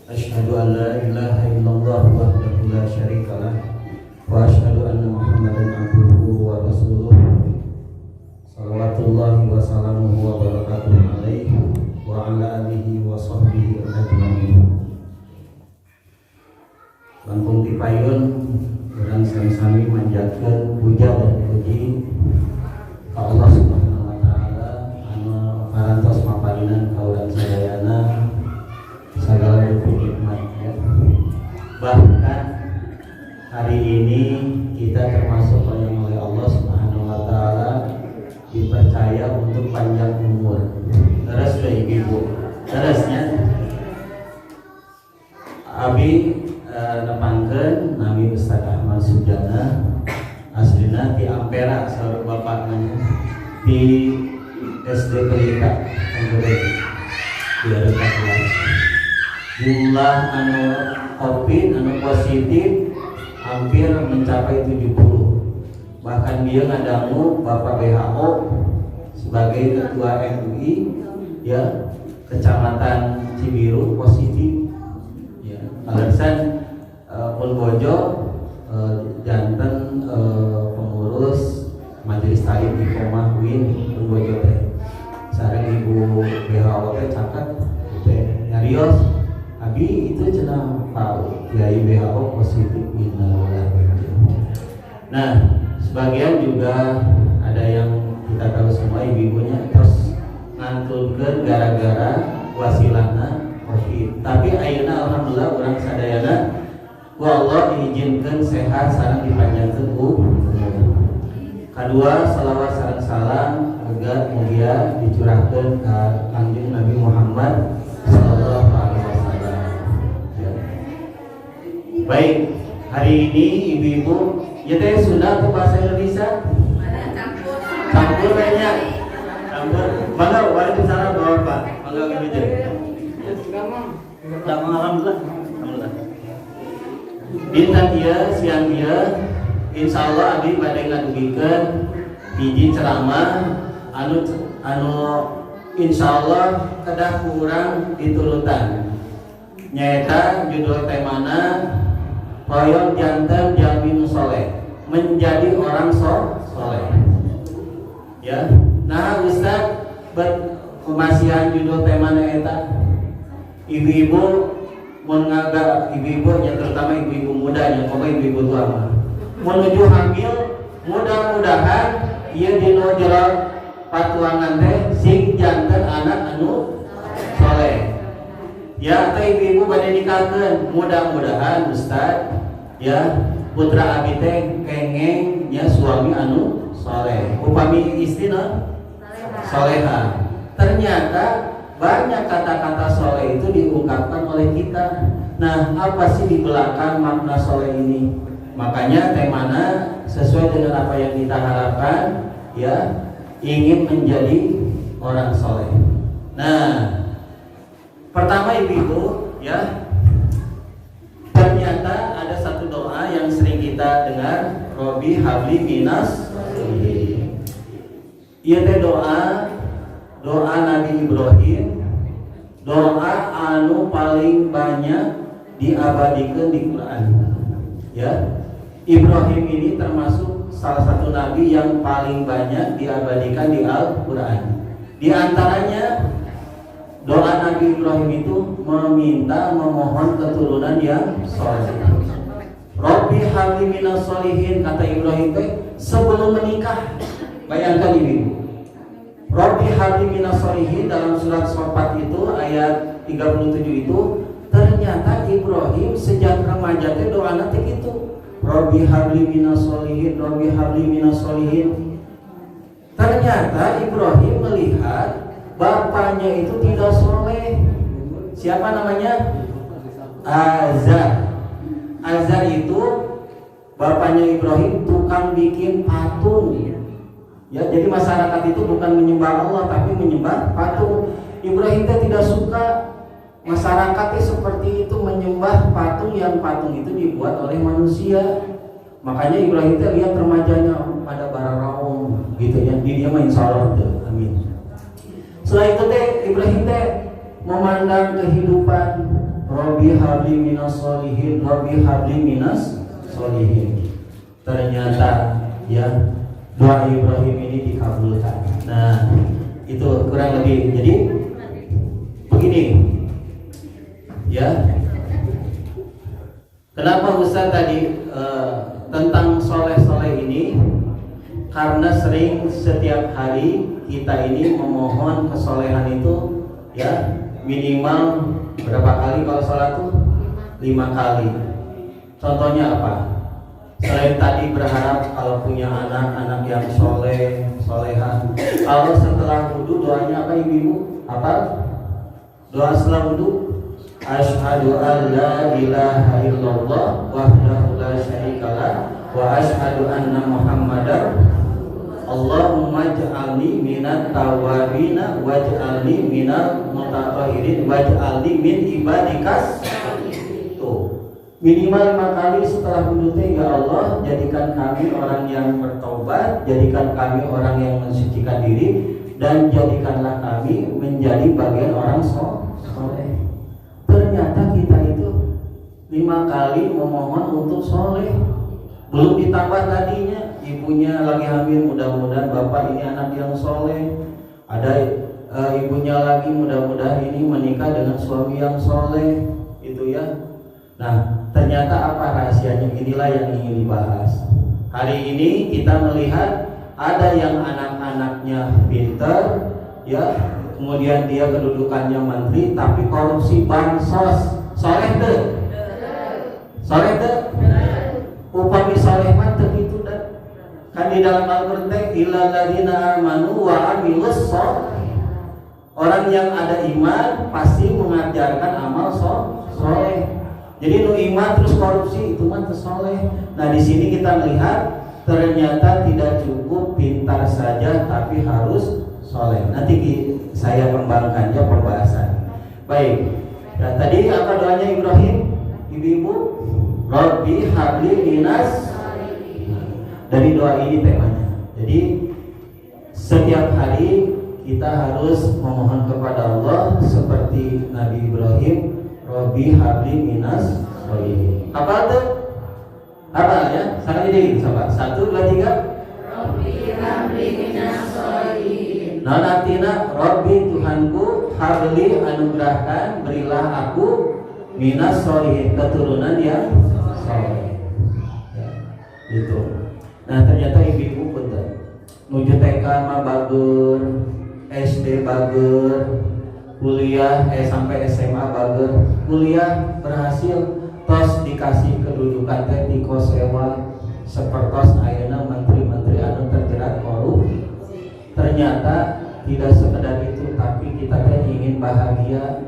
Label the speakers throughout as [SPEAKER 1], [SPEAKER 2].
[SPEAKER 1] Asyhadu an la ilaha illallah wahdahu la syarikalah wa asyhadu anna Muhammadan abduhu wa rasuluh. Shalawatullahi wa salamuhu wa barakatuhu alaihi wa ala alihi wa sahbihi ajmain. Langkung dipayun urang sami-sami manjatkeun puja dan puji ka Allah Subhanahu wa taala anu parantos maparinan ka urang sadayana segala bentuk nikmat ya. Bahkan hari ini kita termasuk yang oleh Allah Subhanahu wa taala dipercaya untuk panjang umur. Terus ke ibu, terusnya Abi nepangkeun nami Ustaz Ahmad Sujana aslina ti Ampera saur bapakna di SD Pelita di Areka kelas. Jumlah anu COVID anu positif hampir mencapai 70. Bahkan dia ngadangu Bapak WHO sebagai ketua MUI ya Kecamatan Cibiru positif ya. Alasan pun bojo janten pengurus majelis taklim di Komah Win pun bojo teh sareng ibu WHO teh caket teh nyarios Abi itu cenah Pak Kiai WHO positif innalillahi wa inna ilaihi raji'un. Nah, sebagian juga ada yang kita tahu semua ibu-ibunya terus ngantulkeun gara-gara wasilahna COVID. Tapi ayeuna alhamdulillah urang sadayana ku Allah diizinkeun sehat sareng dipanjangkeun umur. Kadua salawat sareng salam muga mugia dicurahkeun ka Kanjeng Nabi Muhammad sallallahu alaihi wasallam. Baik, hari ini ibu-ibu ya teh sudah ke bahasa Indonesia campur banyak campur mangga waalaikumsalam Bapak mangga kerja sudah alhamdulillah bintang dia siang dia insya Allah abdi pada ngadugikeun hiji ceramah anu insya Allah kedah kurang diturutan nyaeta judul temana Royong jantan jamin soleh menjadi orang soleh ya. Nah Ustaz pemasihan judul temana eta ibu-ibu mengaga ibu-ibu yang terutama ibu-ibu muda yang ibu-ibu tua menuju hamil mudah-mudahan ieu dina jero patuangan teh sing jantan anak anu soleh ya. Atau ibu-ibu pada nikahkeun mudah-mudahan Ustaz ya putra abi teh kengeng nya suami anu soleh, upami istri soleha. Ternyata banyak kata-kata soleh itu diungkapkan oleh kita. Nah, apa sih di belakang makna soleh ini? Makanya temana sesuai dengan apa yang kita harapkan, ya, ingin menjadi orang soleh. Nah, pertama ibu, ya, ternyata ada satu doa yang sering kita dengar, Robi habli minas solihin. Ieu teh doa Nabi Ibrahim, doa anu paling banyak diabadikan di Quran. Ya, Ibrahim ini termasuk salah satu nabi yang paling banyak diabadikan di Al-Quran. Di antaranya doa Nabi Ibrahim itu memohon keturunan yang soleh. Robbi habli minas solihin, kata Ibrahim sebelum menikah. Bayangkan ibu, Robbi habli minas solihin dalam surat Shofat itu ayat 37 itu, ternyata Ibrahim sejak remaja teh doana teh gitu. Robbi habli minas solihin, Robbi habli minas solihin. Ternyata Ibrahim melihat bapaknya itu tidak soleh. Siapa namanya? Azar. Azar itu bapaknya Ibrahim tukang bikin patung. Ya, jadi masyarakat itu bukan menyembah Allah tapi menyembah patung. Ibrahim tidak suka masyarakatnya seperti itu, menyembah patung yang patung itu dibuat oleh manusia. Makanya Ibrahim lihat remajanya pada bararaung gitu ya. Dia mah insyaallah tuh. Amin. Setelah itu Ibrahim memandang kehidupan, Robbi habli minas solihin, Robbi habli minas solihin. Ternyata ya doa Ibrahim ini dikabulkan. Nah, itu kurang lebih. Jadi begini. Ya. Kenapa Ustaz tadi tentang soleh-soleh ini? Karena sering setiap hari kita ini memohon kesolehan itu, ya, minimal berapa kali kalau sholat tuh? 5 kali. Contohnya apa? Selain tadi berharap kalau punya anak yang soleh, soleha. Kalau setelah wudu doanya apa ibu? Apa? Doa setelah wudu, asyhadu an la ilaha illallah wahdahu la syarikalah wa asyhadu anna muhammadar Allahumma ij'alni minat tawabina waj'alni minal mutatahhirin waj'alni min ibadikas. Tuh, minimal 5 kali setelah wudu, ya Allah, jadikan kami orang yang bertobat, jadikan kami orang yang mensucikan diri, dan jadikanlah kami menjadi bagian orang soleh. Ternyata kita itu 5 kali memohon untuk soleh. Belum ditambah tadinya ibunya lagi hamil, mudah-mudahan bapak ini anak yang soleh. Ada ibunya lagi, mudah-mudahan ini menikah dengan suami yang soleh, itu ya. Nah, ternyata apa rahasianya? Inilah yang ingin dibahas. Hari ini kita melihat ada yang anak-anaknya pintar, ya, kemudian dia kedudukannya menteri tapi korupsi bansos. Soleh deh. Soleh deh. Upami soleh mah teu kitu dah. Kan di dalam Al-Qur'an illal ladzina amanu wa amilus sholih. Orang yang ada iman pasti mengajarkan amal soleh. Jadi nu iman terus korupsi itu mah teu soleh. Nah, di sini kita melihat ternyata tidak cukup pintar saja tapi harus soleh. Nanti saya kembangkannya pembahasan. Baik. Nah, tadi apa doanya Ibrahim? Ibu-ibu, Rabbi habli minas. Dari doa ini temanya. Jadi setiap hari kita harus memohon kepada Allah seperti Nabi Ibrahim, Rabbi habli minas solihin. Apa tuh? Apa ya? Sangat ini coba. 1, 2, 3. Rabbi habli minas solihin. Nah, nantina Rabbi Tuhanku habli anugerahkan, berilah aku minas solihin, keturunan yang soleh. Ya, gitu. Nah, ternyata ibu-ibu punten nuju TK mah bager, SD bager, kuliah sampai SMA bager, kuliah berhasil, tos dikasih kedudukan teh di kos sewa sepertos ayeuna menteri-menteri anu terjerat korupsi. Ternyata tidak sekedar itu, tapi kita ingin bahagia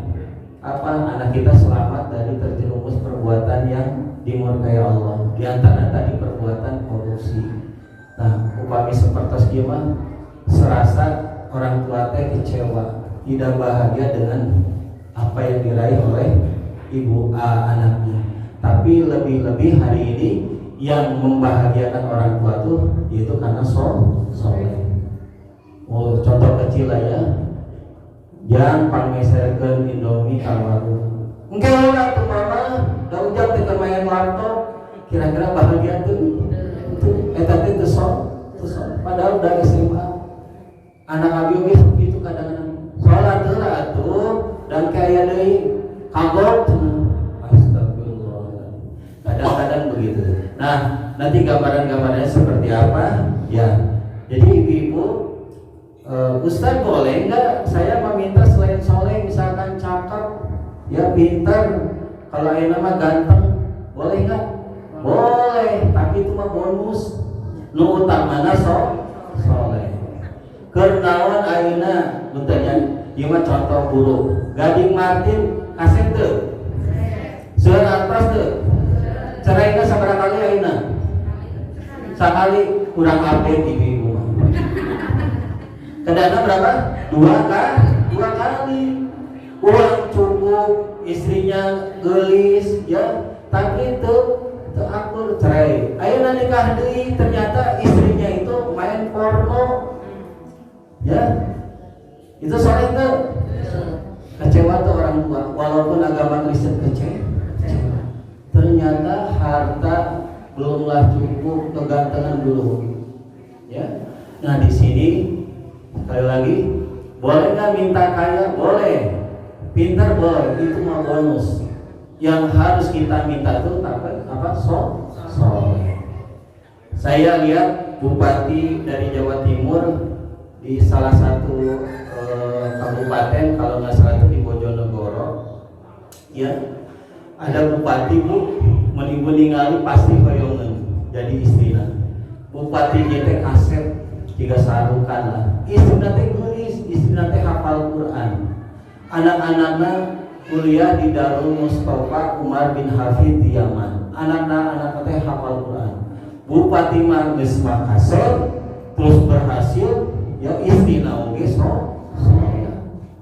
[SPEAKER 1] anak kita selamat dari terjerumus perbuatan yang dimurkai Allah. Di antara tadi perbuatan korupsi. Nah, upami sepertos ieu mah serasa orang tua teh kecewa, tidak bahagia dengan apa yang diraih oleh ibu anaknya. Tapi lebih-lebih hari ini yang membahagiakan orang tua tuh yaitu karena soleh. Contoh kecil lah ya, yang pangmeserkeun Indomie ka warung. Engke heula tuh mama, da ujang teh main laptop, kira-kira bahagia tuh. Eta teh teu padahal udah SMA. Anak abi oge kitu kadang-kadang. Salat heula atuh dan kaya deui kagok. Astagfirullah. Kadang-kadang begitu. Nah, nanti gambaran-gambarannya seperti apa? Ya. Jadi ibu-ibu, Ustaz boleh nggak saya meminta selain soleh misalkan cakep, ya pintar, kalau ayeuna mah ganteng, boleh nggak? Boleh, tapi itu mah bonus. Nu utamana soleh. Kernawan ayeuna bertanya, ieu mah contoh buruk. Gading Martin kasep teu? Seueur atas teu? Ceraina sabaraha kali ayeuna? Sakali kurang update ibu-ibu. Kedana berapa? Dua kali. Uang cukup, istrinya gelis, ya, tapi itu akur cerai. Ayeuna nikah deui, ternyata istrinya itu main porno, ya, itu soleh tuh. Kecewa tuh orang tua, walaupun agama Kristen kecewa. Ternyata harta belumlah cukup, kegantengan belum, ya. Nah di sini sekali lagi, boleh nggak minta kaya? Boleh. Pintar boleh, itu mah bonus. Yang harus kita minta itu apa? Soleh. Saya lihat bupati dari Jawa Timur di salah satu kabupaten, kalau nggak salah itu di Bojonegoro, ya, ada bupati bu, menimbun ningali pasti hoyongan jadi istrinya. Bupati teh kasep tiga sarukan lah. Istrinya teh gelis, istrinya teh hafal Quran. Anak-anaknya kuliah di Darul Mustafa Umar bin Hafid di Yaman. Anak-anak teh hafal Quran. Bupati mah geus makasep, terus berhasil, ya istrina oge soleh.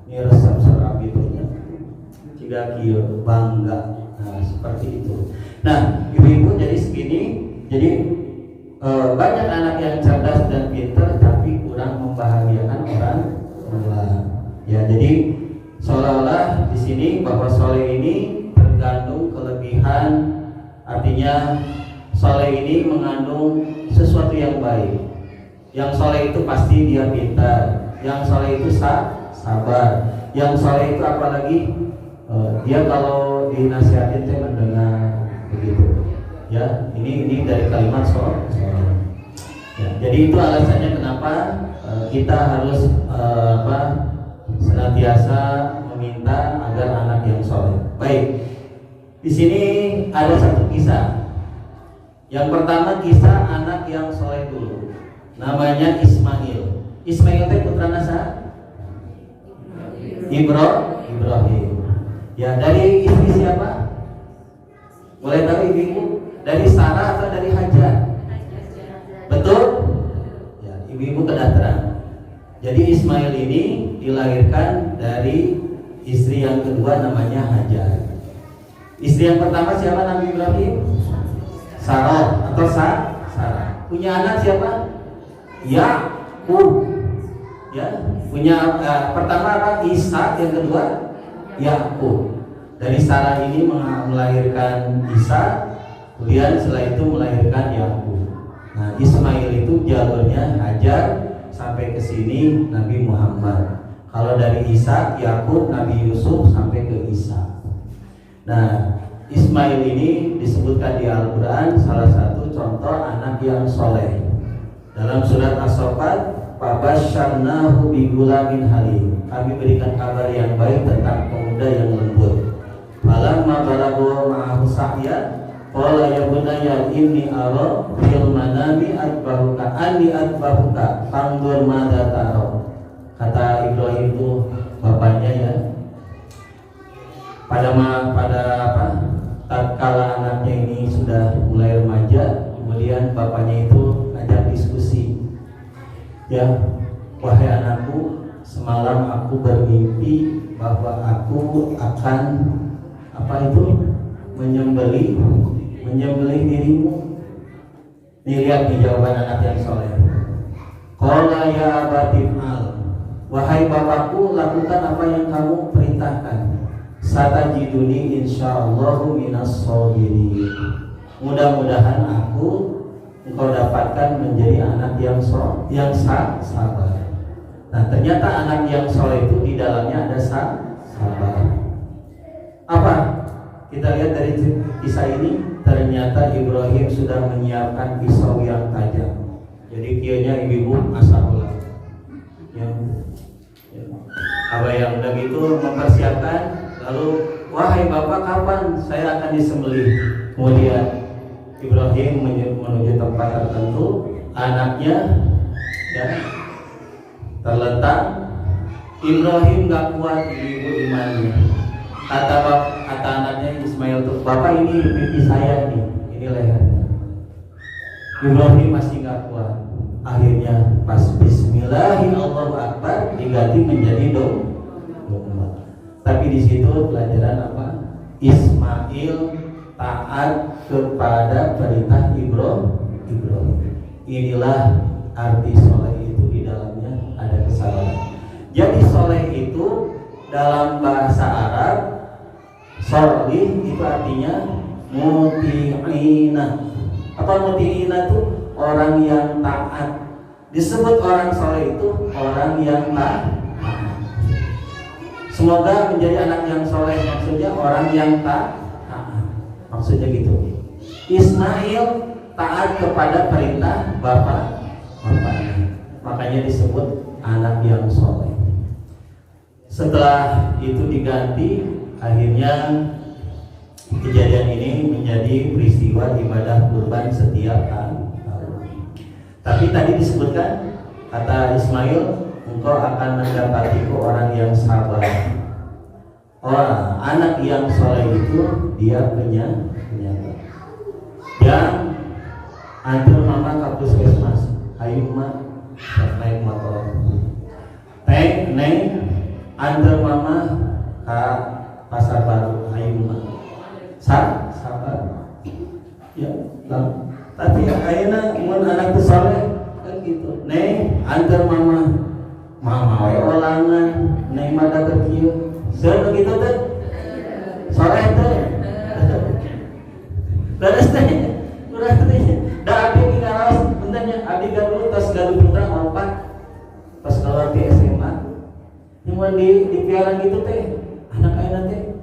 [SPEAKER 1] Ini resep serabi itunya. Jika kieu bangga. Nah, seperti itu. Nah, ibu-ibu jadi segini, jadi banyak anak yang cerdas dan pintar tapi kurang membahagiakan orang tua. Ya, jadi seolah-olah di sini bahwa soleh ini tergantung kelebihan, artinya soleh ini mengandung sesuatu yang baik. Yang soleh itu pasti dia pintar, yang soleh itu sabar, yang soleh itu apalagi dia kalau dinasihatin saya mendengar begitu. Ya, ini dari kalimat soleh. Ya, jadi itu alasannya kenapa kita harus senantiasa meminta agar anak yang soleh. Baik, di sini ada satu kisah. Yang pertama kisah anak yang soleh dulu. Namanya Ismail. Ismail itu putra nasa? Ibrahim. Ya, dari istri siapa? Boleh tahu ibu? Dari Sarah atau dari Hajar? Betul? Ya, ibu-ibu kedataran. Jadi Ismail ini dilahirkan dari istri yang kedua namanya Hajar. Istri yang pertama siapa Nabi Ibrahim? Sarah atau Sarah. Punya anak siapa? Yakub. Ya, punya pertama apa? Ishak, yang kedua Yakub. Dari Sarah ini melahirkan Ishak, kemudian setelah itu melahirkan Yakub. Nah, Ismail itu jalurnya Hajar sampai ke sini Nabi Muhammad. Kalau dari Ishak, Yakub, Nabi Yusuf sampai ke Isa. Nah, Ismail ini disebutkan di Al-Quran salah satu contoh anak yang soleh. Dalam surat As-Saffat, "Fabasyarnahu bigulamin halim." Kami berikan kabar yang baik tentang pemuda yang lembut. Falamma balagha ma'ahu sa'ya Qala ya bunayya inni ara fil manami atbahuka anni atbahuka fanzur madza tara. Kata Ibrahim itu bapaknya ya. Pada tatkala anaknya ini sudah mulai remaja, kemudian bapaknya itu ajak diskusi. Ya, wahai anakku, semalam aku bermimpi bahwa aku akan menyembelih dirimu. Nih lihat nih jawaban anak yang soleh. Qala ya abati fa'al. Wahai bapakku, lakukan apa yang kamu perintahkan. Satajiduni insyaallahu minas shabirin. Mudah-mudahan engkau dapatkan menjadi anak yang sabar. Nah, ternyata anak yang soleh itu di dalamnya ada sabar. Apa? Kita lihat dari kisah ini, ternyata Ibrahim sudah menyiapkan pisau yang tajam. Jadi kianya ibu masyaallah. Abah yang udah gitu mempersiapkan, lalu wahai bapak, kapan saya akan disembelih? Kemudian Ibrahim menuju tempat tertentu, anaknya ya terletak. Ibrahim gak kuat ibu imannya. Kata anaknya Ismail tuh, bapak ini pipi saya nih, ini lehernya. Ibrahim masih gak kuat. Akhirnya pas Bismillahirrahmanirrahim Allahu Akbar diganti menjadi domba. Tapi di situ pelajaran apa? Ismail taat kepada perintah Ibrahim. Inilah arti soleh itu, di dalamnya ada kesalahan. Jadi soleh itu dalam bahasa Arab, solih itu artinya muti'ina. Apa muti'ina itu? Orang yang taat. Disebut orang soleh itu orang yang taat. Semoga menjadi anak yang soleh, maksudnya orang yang taat. Maksudnya gitu. Ismail taat kepada perintah bapaknya. Makanya disebut anak yang soleh. Setelah itu diganti, akhirnya kejadian ini menjadi peristiwa ibadah kurban setiap tahun. Tapi tadi disebutkan, kata Ismail, engkau akan mendapatiku orang yang sabar. Anak yang soleh itu dia penyayang. Yang antar mama ke puskesmas, ayo mak naik motor. Neng antar mama ke pasar baru, ayo mak. Sabar. Ya, tapi ayeuna mun anak teu saleh kan gitu. Neng antar mama we olangan, neng mada keur kieu. Seueur gitu teh. Saleh teh. Beres teh. Urang teh. Da abdi ngaraos bentarnya abdi gaduh tos gaduh putra 4. Pas keluar di SMA. Yang di piaran gitu teh. Anak ayeuna teh.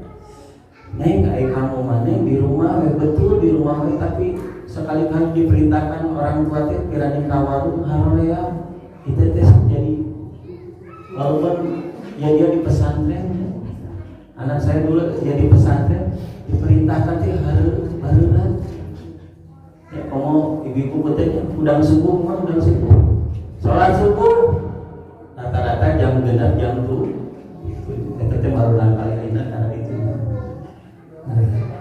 [SPEAKER 1] Neng kayak kamu mana di rumah, betul di rumah, tapi sekali-kali diperintahkan orang tua teh kirani kawaru harorea itu teh jadi walaupun ya dia di pesantren, anak saya dulu ya di pesantren diperintahkan teh hareureun ya komo ibu-ibu betenya udang subuh sholat subuh rata-rata jam 6 jam 7 itu teh baru kali ayeuna karena itu.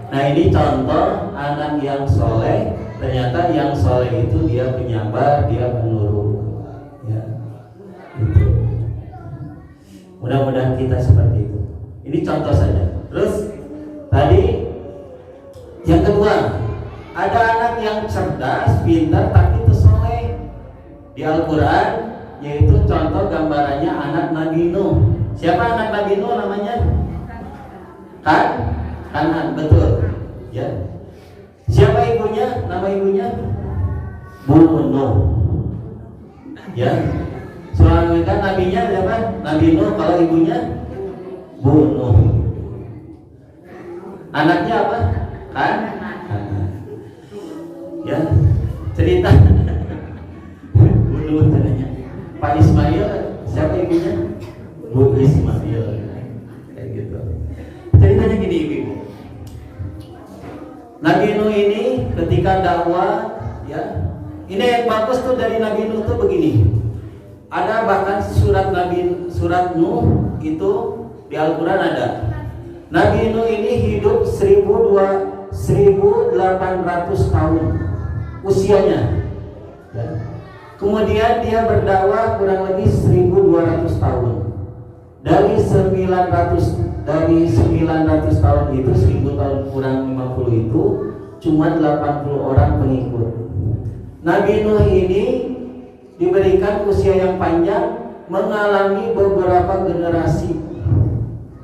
[SPEAKER 1] Nah ini contoh anak yang soleh. Ternyata yang soleh itu dia penyabar, dia penurut ya, itu. Mudah-mudahan kita seperti itu. Ini contoh saja. Terus tadi yang kedua, ada anak yang cerdas, pintar, tapi itu soleh. Di Al-Quran, yaitu contoh gambarannya anak Nabi Nuh. Siapa anak Nabi Nuh namanya? Kanan, betul. Ya. Siapa ibunya? Nama ibunya Bu Nuh. Ya. Soalnya kan nabinya siapa? Nabi Nuh. Kalau ibunya Bu Nuh. Anaknya apa? Kanan. Ya. Cerita Bu Nuh tanya. Pak Ismail, siapa ibunya? Bu Ismail. Kayak gitu. Ceritanya gini ibu. Nabi Nuh ini ketika dakwah, ya, ini yang bagus tuh dari Nabi Nuh tuh begini. Ada bahkan surat Nuh itu di Al-Quran ada. Nabi Nuh ini hidup 1800 tahun usianya, ya. Kemudian dia berdakwah kurang lebih 1200 tahun. Dari 900 tahun itu, 1000 tahun kurang 50 itu cuma 80 orang pengikut. Nabi Nuh ini diberikan usia yang panjang, mengalami beberapa generasi.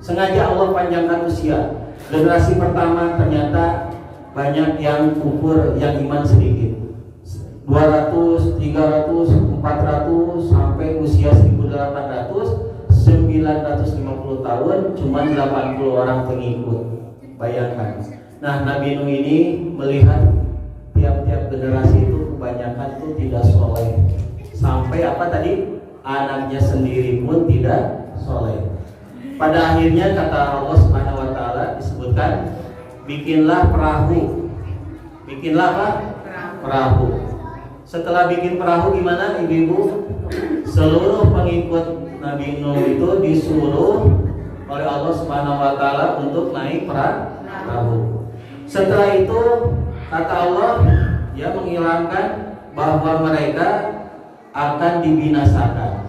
[SPEAKER 1] Sengaja Allah panjangkan usia. Generasi pertama ternyata banyak yang kufur, yang iman sedikit. 200, 300, 400 sampai usia 1800, 950 tahun cuma 80 orang pengikut. Bayangkan. Nah, Nabi Nuh ini melihat tiap-tiap generasi itu kebanyakan itu tidak soleh. Sampai apa tadi? Anaknya sendiri pun tidak soleh. Pada akhirnya kata Allah Subhanahu wa taala disebutkan, bikinlah perahu. Bikinlah apa? Perahu. Setelah bikin perahu gimana ibu-ibu? Seluruh pengikut Nabi Nuh itu disuruh oleh Allah Subhanahu wa taala untuk naik perahu. Setelah itu kata Allah, ya, menghilangkan bahwa mereka akan dibinasakan.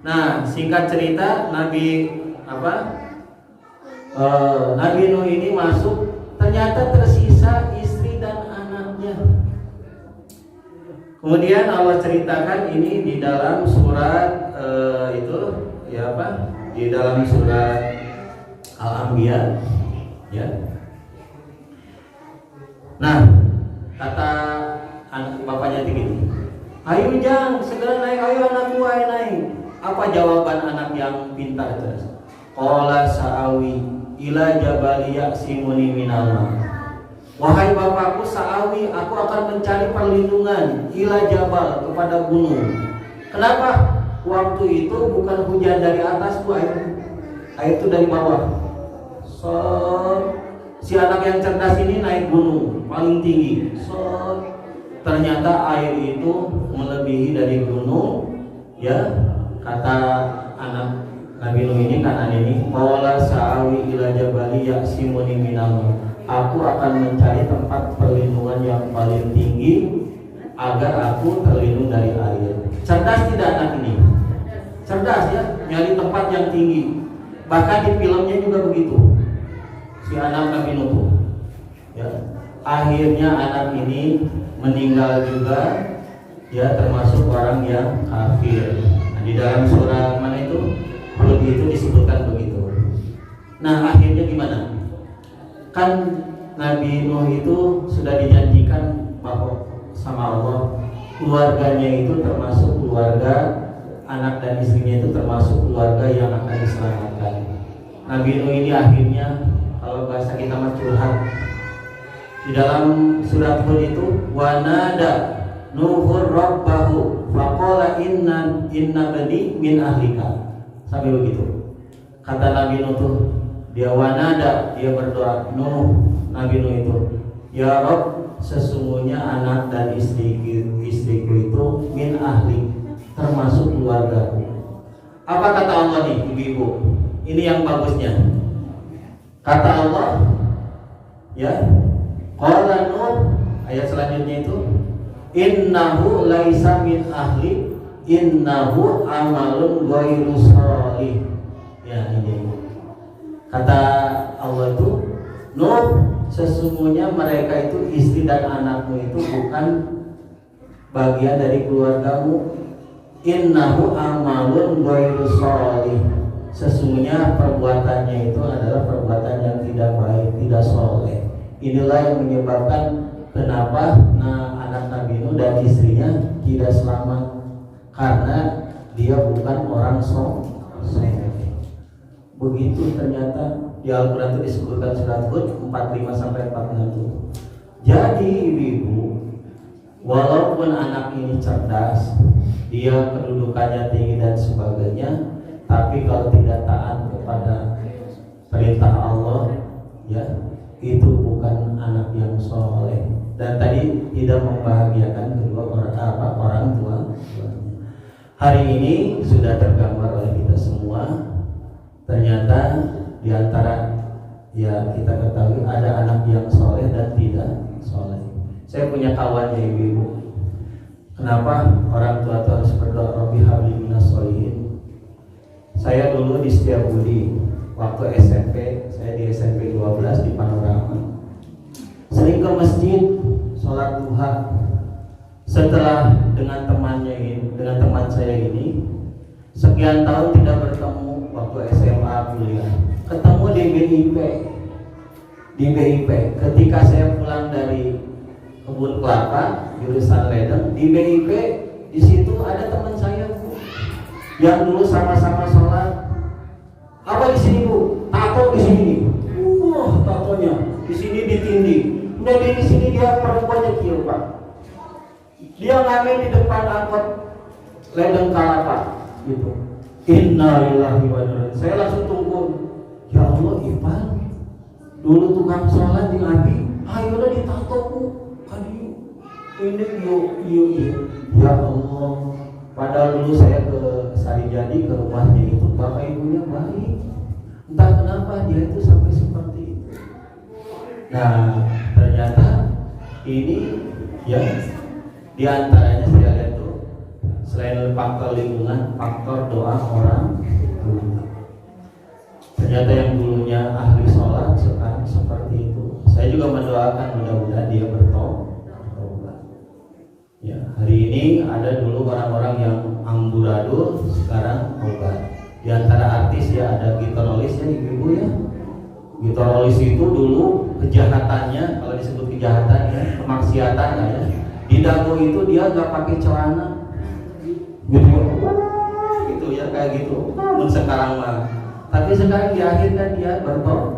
[SPEAKER 1] Nah, singkat cerita Nabi Nuh ini masuk, ternyata tersisa istri dan anaknya. Kemudian Allah ceritakan ini di dalam surat di dalam surat Al-Anbiya, ya. Nah, kata anak bapaknya begini, ayo Jang, segera naik, ayo anakku, ayo naik. Apa jawaban anak yang pintar itu? Qala sa'awi ila jabali ya'simuni minal ma. Wahai bapakku, sa'awi, aku akan mencari perlindungan ila jabal, kepada gunung. Kenapa? Waktu itu bukan hujan dari atas tuh air itu dari bawah. Si anak yang cerdas ini naik gunung paling tinggi. Ternyata air itu melebihi dari gunung, ya. Kata anak Nabi Nuh ini, kanan ini, qala sa'awi ila jabali ya'simuni minal. Aku akan mencari tempat perlindungan yang paling tinggi agar aku terlindung dari air. Cerdas tidak anak ini? Cerdas, ya, nyari tempat yang tinggi. Bahkan di filmnya juga begitu. Si anak Nabi Nuh, ya. Akhirnya anak ini meninggal juga, ya, termasuk orang yang kafir. Nah, di dalam surah mana itu? Hud itu disebutkan begitu. Nah, akhirnya gimana? Kan Nabi Nuh itu sudah dijanjikan bahwa sama Allah, keluarganya itu termasuk keluarga, anak dan istrinya itu termasuk keluarga yang akan diselamatkan. Nabi Nuh ini akhirnya, kalau bahasa kita mah curhat. Di dalam surat Hud itu, wanada Nuhur rabbahu faqala inna bani min ahlika. Sampai begitu. Kata Nabi Nuh tuh, dia wanada, dia berdoa, Nabi Nuh itu, ya Rabb, sesungguhnya anak dan istriku itu min ahli, termasuk keluargaku. Apa kata Allah nih ibu-ibu? Ini yang bagusnya. Kata Allah, ya, qala Nuh, ayat selanjutnya itu, innahu laisa min ahli, innahu amalun ghairu sholih. Ya, ini kata Allah itu, Nuh, sesungguhnya mereka itu, istri dan anakmu itu bukan bagian dari keluargamu. Innahu amalun ghairu sholih, sesungguhnya perbuatannya itu adalah perbuatan yang tidak baik, tidak soleh. Inilah yang menyebabkan kenapa anak Nabi Nuh dan istrinya tidak selamat, karena dia bukan orang soleh. Begitu ternyata di Al-Quran itu disebutkan surat Hud 45-46. Jadi ibu-ibu, walaupun anak ini cerdas, dia kedudukannya tinggi dan sebagainya, tapi kalau tidak taat kepada perintah Allah, ya, itu bukan anak yang soleh, dan tadi tidak membahagiakan kedua orang tua. Hari ini sudah tergambar oleh kita semua. Ternyata diantara ya kita ketahui ada anak yang soleh dan tidak soleh. Saya punya kawan ya ibu-ibu. Kenapa orang tua harus berdoa Rabbi habli minas sholihin? Saya dulu di Setiabudi waktu SMP, saya di SMP 12 di Panorama. Sering ke masjid, sholat duha. Setelah dengan teman saya ini sekian tahun tidak bertemu waktu SMA kuliah. Ketemu di BIP. Ketika saya pulang dari Kebun Kelapa jurusan Ledeng di BIP, di situ ada teman saya Bu, yang dulu sama-sama sholat. Apa di sini Bu? Tato di sini. Tatonya di sini ditindih. Jadi di sini dia perempuannya kieu Pak. Dia ngamen di depan angkot Ledeng Kalapa gitu. Innalillahi wa inna ilaihi. Saya langsung tunggu. Ya Allah Ipan, dulu tukang sholat di Abi, ayo udah ditato Bu. Ini yuk. Ya Allah. Padahal dulu saya ke Sarijadi, ke rumahnya itu bapak ibunya baik. Entah kenapa dia itu sampai seperti itu. Nah ternyata ini ya diantaranya saya lihat tuh, selain faktor lingkungan, faktor doa orang tua. Ternyata yang dulunya ahli sholat sekarang seperti itu. Saya juga mendoakan mudah-mudahan dia bertobat. Ya, hari ini ada dulu orang-orang yang amburadul, sekarang tobat. Di antara artis ya ada gitarolis ya ibu-ibu ya. Gitarolis itu dulu kejahatannya, kalau disebut kejahatan ya, kemaksiatan lah ya. Di dago itu dia gak pakai celana. Gitu ya kayak gitu. Sekarang mah. Tapi sekarang di akhir kan dia bertobat.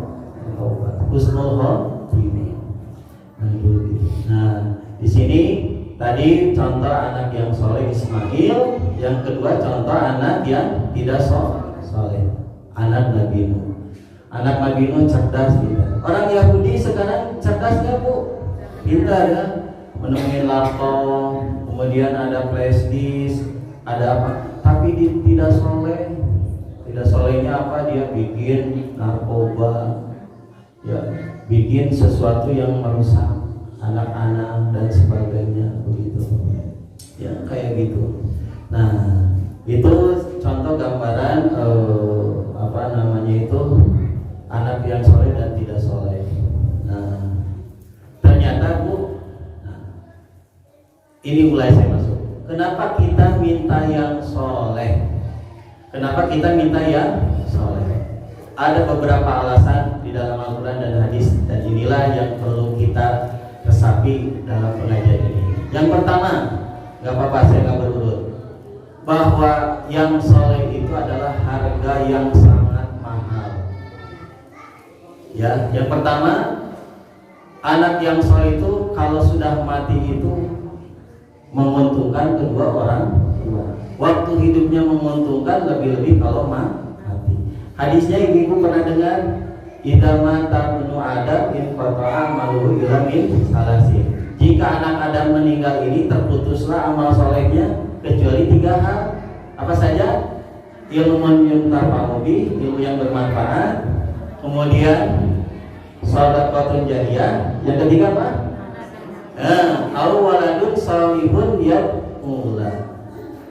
[SPEAKER 1] Husnul khotimah. Nah, di sini tadi contoh anak yang soleh Ismail, yang kedua contoh anak yang tidak soleh, anak Nabi Nuh. Anak Nabi Nuh cerdas tidak? Orang Yahudi sekarang cerdas nggak Bu? Pintar ya, menemukan laptop, kemudian ada flash disk, ada apa? Tapi tidak soleh. Tidak solehnya apa? Dia bikin narkoba, ya, bikin sesuatu yang merusak anak-anak dan sebagainya begitu ya kayak gitu. Nah itu contoh gambaran anak yang soleh dan tidak soleh. Nah ternyata Bu, ini mulai saya masuk. Kenapa kita minta yang soleh? Kenapa kita minta yang soleh? Ada beberapa alasan di dalam Al-Quran dan hadis, dan inilah yang perlu kita resapi dalam pengajian ini. Yang pertama, nggak apa-apa saya nggak berurut, bahwa yang soleh itu adalah harga yang sangat mahal. Ya, yang pertama, anak yang soleh itu kalau sudah mati itu menguntungkan kedua orang tua. Waktu hidupnya menguntungkan, lebih-lebih kalau mati. Hadisnya ibu pernah dengar? Idza mata ibnu Adam in qata'a amaluhu illa min salasin. Jika anak Adam meninggal ini terputuslah amal solehnya kecuali 3 hal. Apa saja? Ilmu yuntafa'u bih, ilmu yang bermanfaat. Kemudian shadaqatun jariyah. Yang ketiga apa? Au waladun shalihun yad'ulah.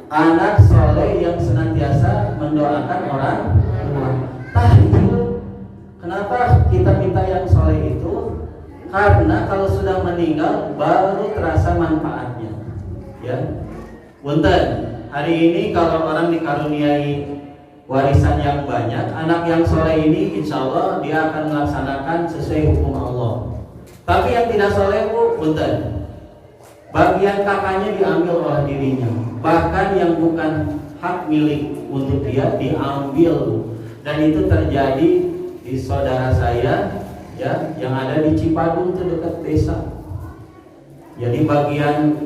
[SPEAKER 1] Anak soleh yang senantiasa mendoakan orang tua. Tahiyul. Kenapa kita minta yang soleh itu? Karena kalau sudah meninggal baru terasa manfaatnya. Ya, punten. Hari ini kalau orang dikaruniai warisan yang banyak, anak yang soleh ini insya Allah dia akan melaksanakan sesuai hukum Allah. Tapi yang tidak soleh Bu, punten, bagian kakaknya diambil oleh dirinya. Bahkan yang bukan hak milik untuk dia diambil. Dan itu terjadi di saudara saya ya, yang ada di Cipadung itu dekat desa. Jadi bagian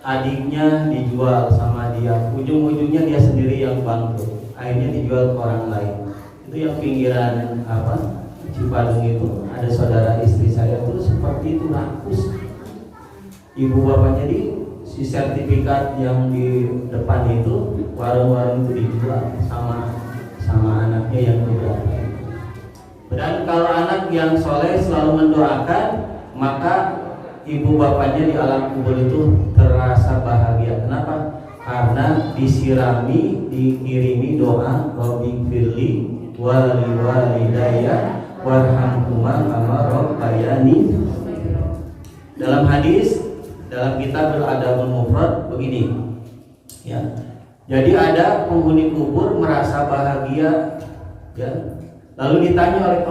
[SPEAKER 1] adiknya dijual sama dia, ujung-ujungnya dia sendiri yang bangkrut, akhirnya dijual ke orang lain. Itu yang pinggiran Cipadung itu ada saudara istri saya tuh seperti itu rakus. Ibu bapaknya jadi si sertifikat yang di depan itu warung-warung itu dijual sama anaknya yang beberapa. Dan kalau anak yang soleh selalu mendoakan, maka ibu bapaknya di alam kubur itu terasa bahagia. Kenapa? Karena dikirimi doa Rabbi firli wali walidayya warhamhuma kama rabbayani. Dalam hadis dalam kitab Al-Adabul Mufrad begini ya. Jadi ada penghuni kubur merasa bahagia ya. Lalu ditanya oleh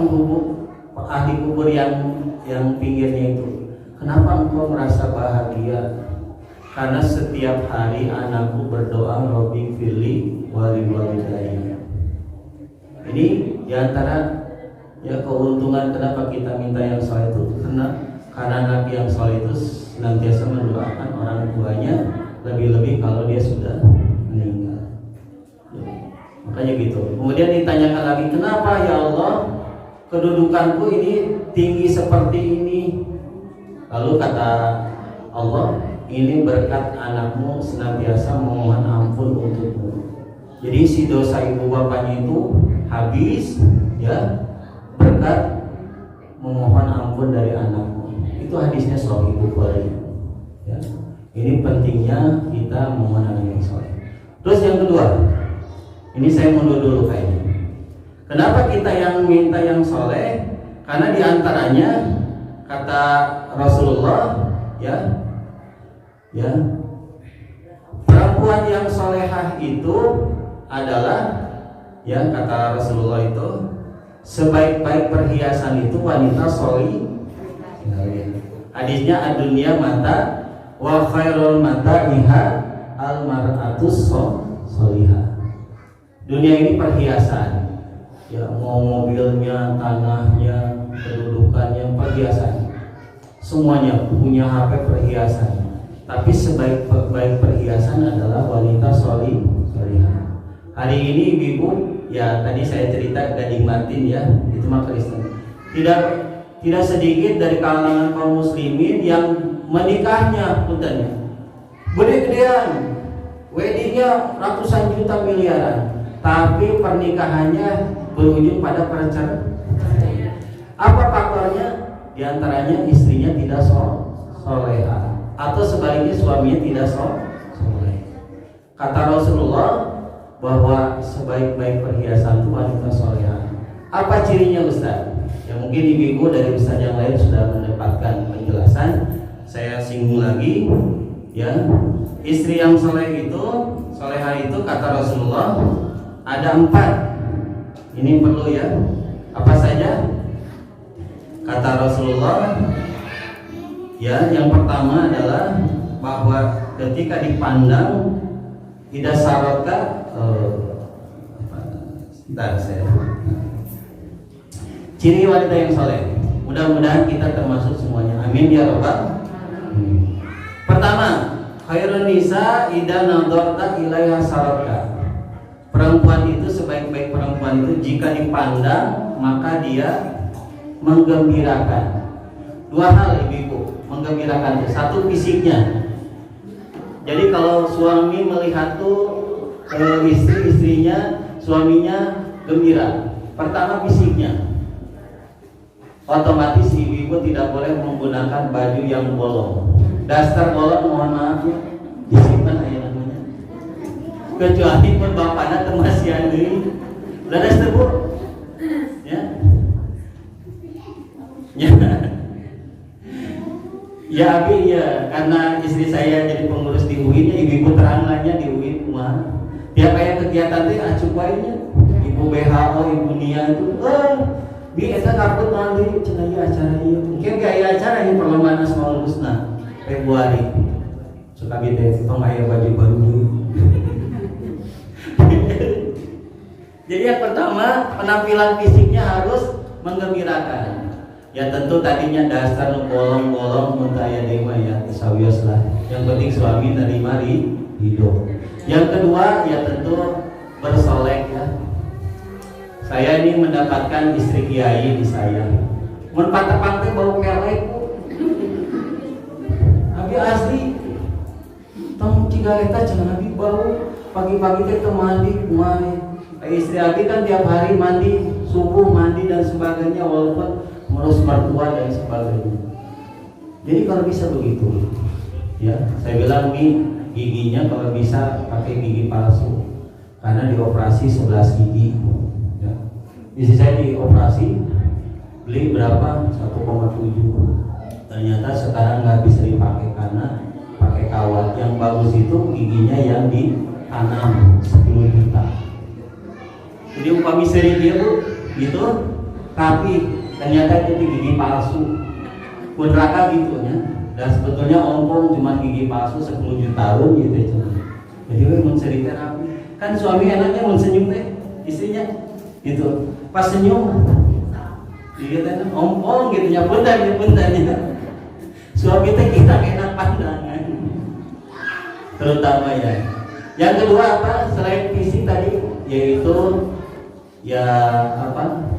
[SPEAKER 1] ahli kubur yang pinggirnya itu, kenapa engkau merasa bahagia? Karena setiap hari anakku berdoa Rabbi firli wali walidayya. Ini diantara ya keuntungan kenapa kita minta yang soleh itu, karena anak yang soleh itu senantiasa mendoakan orang tuanya, lebih-lebih kalau dia sudah meninggal. Makanya gitu. Kemudian ditanyakan lagi, kenapa ya Allah kedudukanku ini tinggi seperti ini? Lalu kata Allah, ini berkat anakmu senantiasa memohon ampun untukmu. Jadi si dosa ibu bapaknya itu habis ya berkat memohon ampun dari anakmu. Itu hadisnya Sahih Bukhari ya. Ini pentingnya kita memohon anak yang soleh. Terus yang kedua, ini saya mundur dulu kayaknya. Kenapa kita yang minta yang soleh? Karena diantaranya kata Rasulullah ya perempuan yang solehah itu adalah ya kata Rasulullah itu sebaik-baik perhiasan itu wanita solih. Hadisnya adunya mata wa khairul mata iha al mar'atus solihah. Dunia ini perhiasan ya, mau mobilnya, tanahnya, kedudukannya, perhiasan. Semuanya punya HP perhiasan. Tapi sebaik-baik perhiasan adalah wanita solihah. Hari ini ibu ya tadi saya cerita Gading Martin ya, itu mah Kristen. Tidak sedikit dari kalangan kaum muslimin yang menikahnya putarnya gede-gedean, weddingnya ratusan juta miliaran, tapi pernikahannya berujung pada perceraian. Apa faktornya? Di antaranya istrinya tidak solehah atau sebaliknya suaminya tidak soleh. Kata Rasulullah bahwa sebaik-baik perhiasan itu wanita solehah. Apa cirinya Ustaz? Ya mungkin ibu dari Ustaz yang lain sudah mendapatkan penjelasan. Saya singgung lagi ya. Istri yang solehah itu kata Rasulullah ada 4. Ini perlu ya. Apa saja? Kata Rasulullah ya, yang pertama adalah bahwa ketika dipandang tidak syaratkan ciri wanita yang soleh. Mudah-mudahan kita termasuk semuanya. Amin ya rabbal. Pertama, khairun nisa idza nadarta ilaiha saratka. Perempuan itu sebaik-baik perempuan itu jika dipandang maka dia menggembirakan. 2 hal ibu menggembirakan. 1 fisiknya. Jadi kalau suami melihat tuh istrinya, suaminya gembira. Pertama fisiknya. Otomatis ibu tidak boleh menggunakan baju yang bolong. Daster bolong mohon maaf ya, disimpan aja namanya. Kecuali pun bapaknya temasian deui. Lah daster Bu. Ya. Ya Abi ya, karena istri saya jadi pengurus di UIN ya, ibu terangannya di UIN mah. Tiap kayak kegiatan teh acuh bae-nya. Ibu BHO, ibu Nia itu bi eta kaput nanti cenah ieu acara ieu. Mungkin gaya acara ieu perlombaan Asmaul Husna Februari. Suka bete tong aya baju baru dulu. Jadi yang pertama, penampilan fisiknya harus menggembirakan. Ya tentu tadinya dasar nu bolong-bolong mun aya dewa ya sawios lah. Yang penting suami nerima hidup. Yang kedua ya tentu bersolek ya. Saya ini mendapatkan istri kiai di saya. Mun patah-patah bau kelek. Abi asli. Tong ciga eta cenah abi bau. Pagi-pagi teh mandi kumaha. Istri abi kan tiap hari mandi, subuh mandi dan sebagainya walaupun ngurus mertua dan sebagainya. Jadi kalau bisa begitu, ya saya bilang nih giginya kalau bisa pakai gigi palsu karena dioperasi 11 gigi. Ya. Istri saya dioperasi beli berapa 1,7. Ternyata sekarang nggak bisa dipakai karena pakai kawat. Yang bagus itu giginya yang ditanam 10 juta. Jadi upami seri dia bu, gitu, tapi ternyata itu gigi palsu. Pun raka gitu ya. Dan sebetulnya ompong cuma gigi palsu 10 juta tahun gitu ya. Jadi mun seri terapi, kan suami enaknya mun senyum teh, istrinya gitu. Pas senyum, dia teh ompong gitu ya, bentar ya. Suami teh kita enak pandangan. Terutama ya. Yang kedua apa? Selain fisik tadi, yaitu ya apa?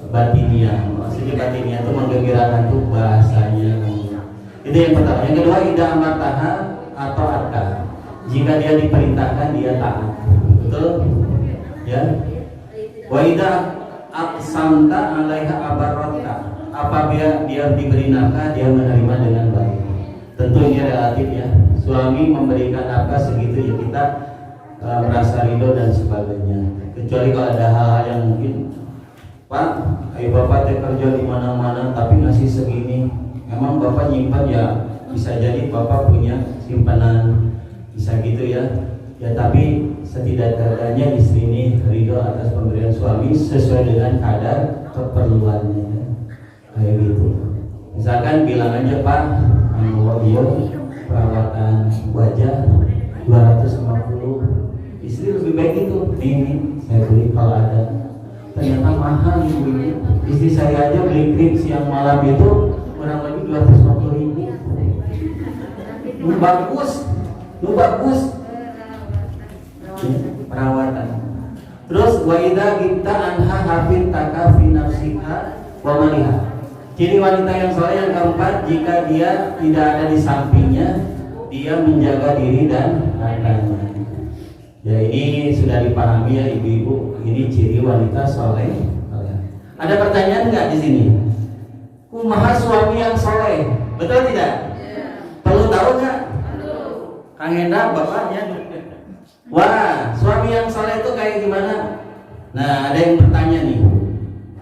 [SPEAKER 1] Batinia. Maksudnya batinia itu menggembirakan tuh bahasanya. Itu yang pertama. Yang kedua, ida amartaha atau atka. Jika dia diperintahkan dia taat. Betul? Ya. Wa ida aqsamta 'alaiha abarratka. Apabila dia diberi nafkah dia menerima dengan baik. Tentu ini relatif ya. Suami memberikan nafkah segitu ya kita merasa ridho dan sebagainya. Kecuali kalau ada hal-hal yang mungkin, Pak, ayo Bapak kerja di mana-mana tapi ngasih segini. Memang Bapak nyimpan ya, bisa jadi Bapak punya simpanan, bisa gitu ya. Ya tapi setidak-tidaknya istri ini ridho atas pemberian suami sesuai dengan kadar keperluannya ya. Kayak gitu. Misalkan bilang aja Pak, dia perawatan wajah 250. Istri lebih baik itu, ini saya beli kalau ada. Ternyata mahal ini. Istri saya aja beli krim siang malam itu kurang lebih 250.000. Lu bagus. Perawatan. Terus wa idza gibta anha hafid taka fi nafsika wa maliha. Ciri wanita yang soleh yang keempat, jika dia tidak ada di sampingnya, dia menjaga diri dan hartanya. Ya ini sudah dipahami ya ibu-ibu, ini ciri wanita soleh. Ada pertanyaan nggak di sini? Kumaha suami yang soleh, betul tidak? Perlu tahu nggak? Kang Hendra bapaknya. Wah, suami yang soleh itu kayak gimana? Nah, ada yang bertanya nih,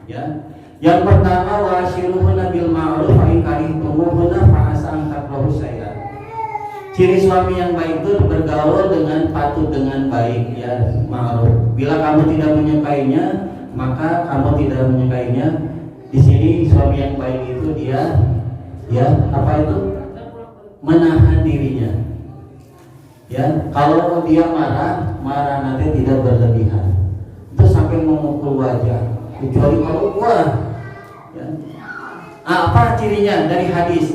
[SPEAKER 1] ya. Yang pertama, wasyiruhunna bil ma'ruf fa in karihtumuhunna fa asa an takrahu syai'an. Ciri suami yang baik itu bergaul dengan patuh dengan baik ya, ma'ruf. Bila kamu tidak menyukainya, maka kamu tidak menyukainya. Di sini suami yang baik itu dia ya, apa itu? Menahan dirinya. Ya, kalau dia marah nanti tidak berlebihan. Itu sampai memukul wajah. Kecuali kalau ya. Apa cirinya dari hadis?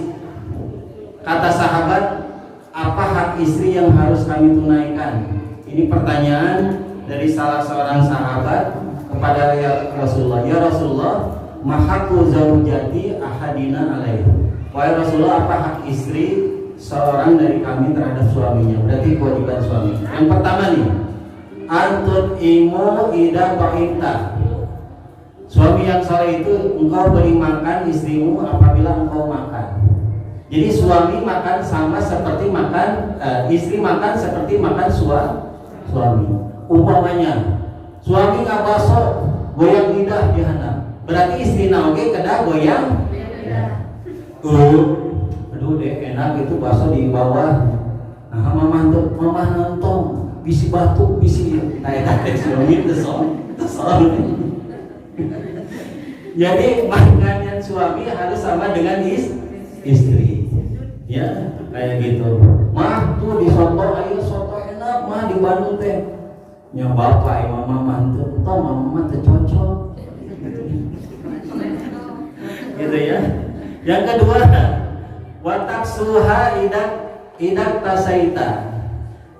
[SPEAKER 1] Kata sahabat, apa hak istri yang harus kami tunaikan? Ini pertanyaan dari salah seorang sahabat kepada Rasulullah. Ya Rasulullah, mahaqqu zaujati ahadina alaih. Wahai Rasulullah, apa hak istri seorang dari kami terhadap suaminya? Berarti kewajiban suami. Yang pertama nih, antut imu ida ta'inta. Suami yang soleh itu engkau beri makan istrimu apabila engkau makan. Jadi suami makan sama seperti makan, istri makan seperti makan suami. Umpamanya suami ngabaso goyang lidah jahanam, berarti istri naoge kena goyang. Aduh deh enak itu bakso di bawah. Nah mamah nonton bisi batu bisi kayak suami itu soal. Jadi makannya suami harus sama dengan istri. Ya, kayak gitu. Mah tuh di soto, ayo soto enak mah di Bandung teh. Ya bapak, ya mama mantu, toh mama teh cocok. Gitu ya. Yang kedua, watak suha idak tasaita.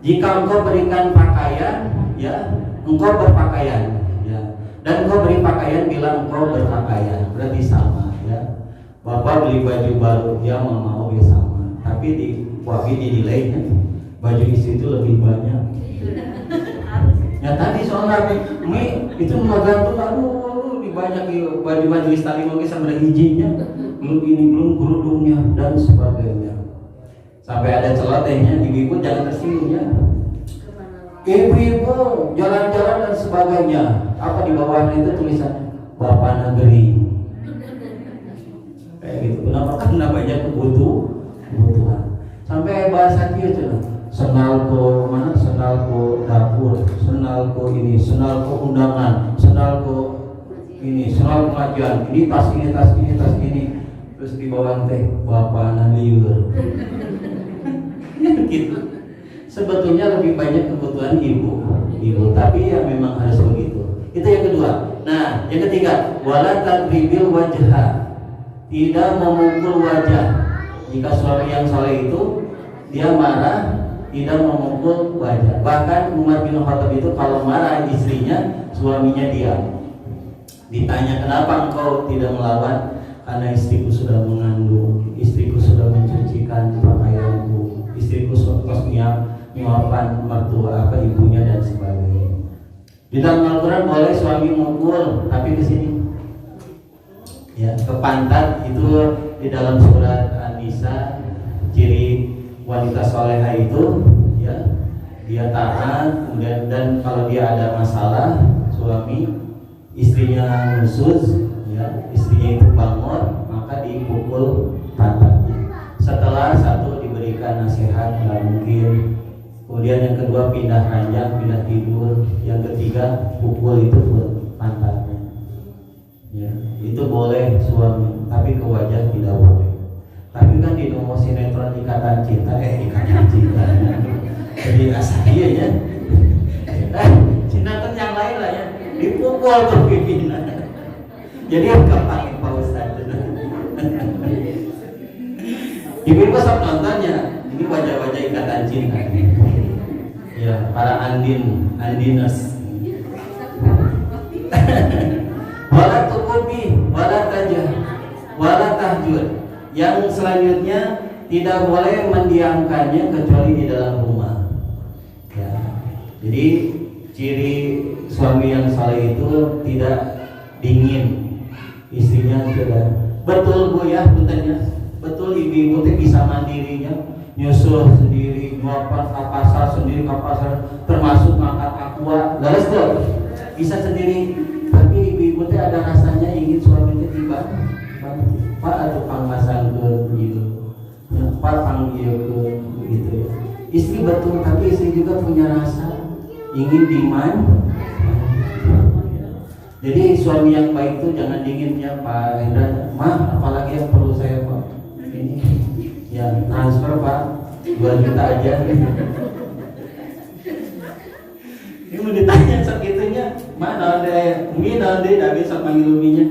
[SPEAKER 1] Jika engkau berikan pakaian, ya, engkau berpakaian. Ya. Dan kau beri pakaian bila engkau berpakaian, berarti sama ya. Bapak beli baju baru, dia mau dia sama. Tapi di Wabi dinilainya baju istri itu lebih banyak. Ya tadi soalnya itu mau gantung, aduh dibanyak baju istri lagi sama hijinya, belum ini belum kerudungnya dan sebagainya. Sampai ada celotehnya, ibu-ibu jangan tersinggung ya. Ibu-ibu jalan-jalan dan sebagainya. Apa di bawahnya itu tulisannya Bapak Negeri. Kayak gitu. Kenapa? Karena banyak kebutuhan. Sampai bahasa dia tuh. Senalko mana? Senalko dapur, senalko ini, senalko undangan, senalko ini, senalko pengajian. Ini tas ini. Terus di bawah teh Bapak Naliur. Gitu. Sebetulnya lebih banyak kebutuhan ibu, tapi ya memang harus begitu. Itu yang kedua. Nah, yang ketiga, wala tadribil wajha, tidak memukul wajah. Jika suami yang soleh itu dia marah, tidak memukul wajah. Bahkan Umar bin Khattab itu kalau marah istrinya, suaminya diam. Ditanya kenapa engkau tidak melawan? Karena istriku sudah mengandung, istriku sudah mencucikan pakaianku, istriku sudah nyuapan mertua ibunya dan sebagainya. Di dalam Al-Quran boleh suami mukul, tapi ke sini ya, ke pantat. Itu di dalam surat An-Nisa, ciri wanita soleha itu ya, dia taat, kemudian dan kalau dia ada masalah, suami istrinya nusuz ya, istrinya itu bangor, maka dipukul pantatnya. Setelah satu diberikan nasihat, nggak mungkin. Kemudian yang kedua pindah ranjang, pindah tidur. Yang ketiga pukul itu pantatnya. Ya, itu boleh suami, tapi ke wajah tidak boleh. Tapi kan di nomor sinetron ikatan cinta, jadi asal dia ya. Sinetron yang lain lah ya, dipukul tuh pimpinan. Jadi enggak pakai Pak Ustadz. Ibu-ibu sok nontonnya. Ini wajah-wajah ikatan cinta. Ya, para Andinas. Wala tukubi, wala tajah, wala tahjur. Yang selanjutnya tidak boleh mendiamkannya kecuali di dalam rumah. Ya. Jadi ciri suami yang saleh itu tidak dingin, istrinya sudah betul bu ya, betul ibu-ibu itu bisa mandirinya, nyusul sendiri, nyuapan kapasar sendiri, termasuk ngangkat aqua, garis tuh bisa sendiri. Tapi ibu-ibu itu ada rasanya ingin suaminya tiba, Pak atau pangmasang gitu, Pak panggil gitu ya. Istri betul, tapi istri juga punya rasa ingin demand. Jadi suami yang baik itu jangan dinginnya Pak Hendra, mah apalagi yang perlu saya Pak ini ya transfer Pak 2 juta aja. Ini mau ditanya segitunya, mana ada mungkin ada tidak bisa panggil uminya,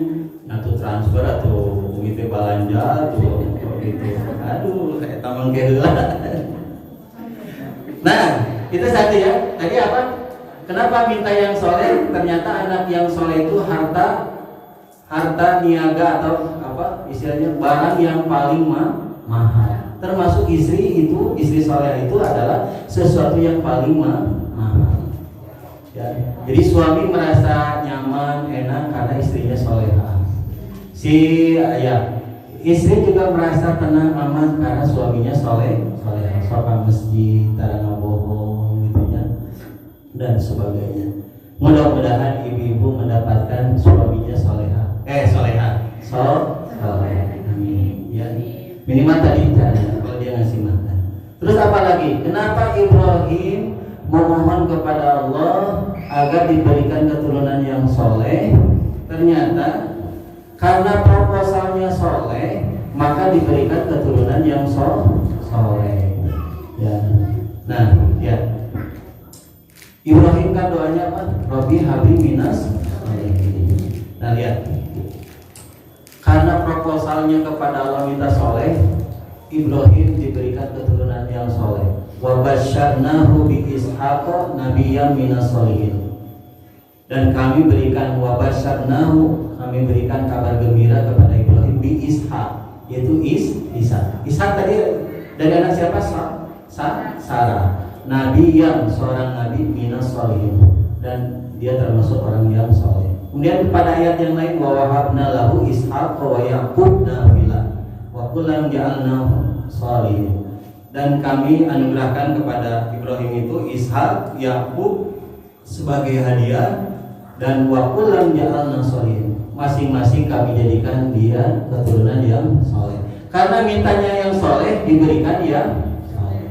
[SPEAKER 1] atau transfer atau gitu belanja atau gitu. Aduh kayak taman keheula. Nah itu satu ya. Tadi apa? Kenapa minta yang soleh? Ternyata anak yang soleh itu harta niaga atau apa istilahnya barang yang paling mahal. Termasuk istri soleh itu adalah sesuatu yang paling mahal. Ya. Jadi suami merasa nyaman, enak karena istrinya solehah. Istri juga merasa tenang, aman karena suaminya solehah. Sopan masjid, tarang bohong gitu ya. Dan sebagainya. Mudah-mudahan ibu-ibu mendapatkan suaminya solehah. Amin. Ya. Minimal tadi kalau dia ngasih makan. Terus apa lagi? Kenapa Ibrahim memohon kepada Allah agar diberikan keturunan yang soleh? Ternyata karena proposalnya soleh, maka diberikan keturunan yang soleh. Ya. Nah, ya. Ibrahim kan doanya apa? Rabbi habli minas. Nah lihat, karena proposalnya kepada Allah minta soleh, Ibrahim diberikan keturunan yang soleh. Wa basyarnahu bi Ishaq nabiyyan minas solihin. Dan kami berikan wabasyarnahu, kami berikan kabar gembira kepada Ibrahim bi Ishak, yaitu Ishak. Ishak tadi dari anak siapa? Sarah. Nabi yang seorang nabi minas sholihin, dan dia termasuk orang yang saleh. Kemudian pada ayat yang lain, wa wahabna lahu Ishaq wa Yaqub nafila wa kullan ja'alna sholihin. Dan kami anugerahkan kepada Ibrahim itu Ishak, Yaqub sebagai hadiah, dan wa kullan ja'alna sholihin. Masing-masing kami jadikan dia keturunan yang saleh. Karena mintanya yang saleh, diberikan yang saleh.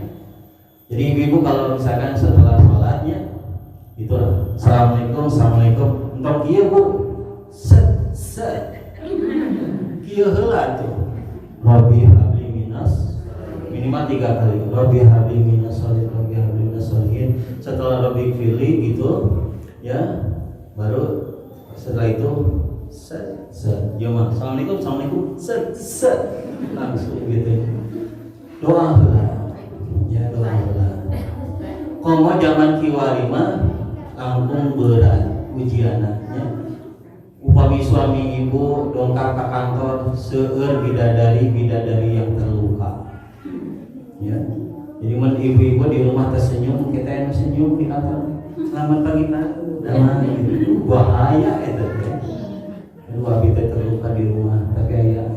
[SPEAKER 1] Jadi ibu kalau misalkan setelah sholatnya itulah assalamualaikum untuk kieu bu kieu heula tuh Rabbi habli minas, minimal 3 kali Rabbi habli minas sholihin, Rabbi habli minas sholihin. Setelah Rabbi pilih gitu ya, baru setelah itu ya mah assalamualaikum langsung gitu doa heula ya, doa heula. Komo zaman kiwari mah langkung berat ujiannya. Upami suami ibu dongkar ke kantor seueur bidadari yang terluka ya. Jadi mun ibu-ibu di rumah tersenyum, kita yang senyum di kantor selamat pagi Pak, damai gitu. Bahaya eta teh. Aduh abi teh terluka di rumah tapi aya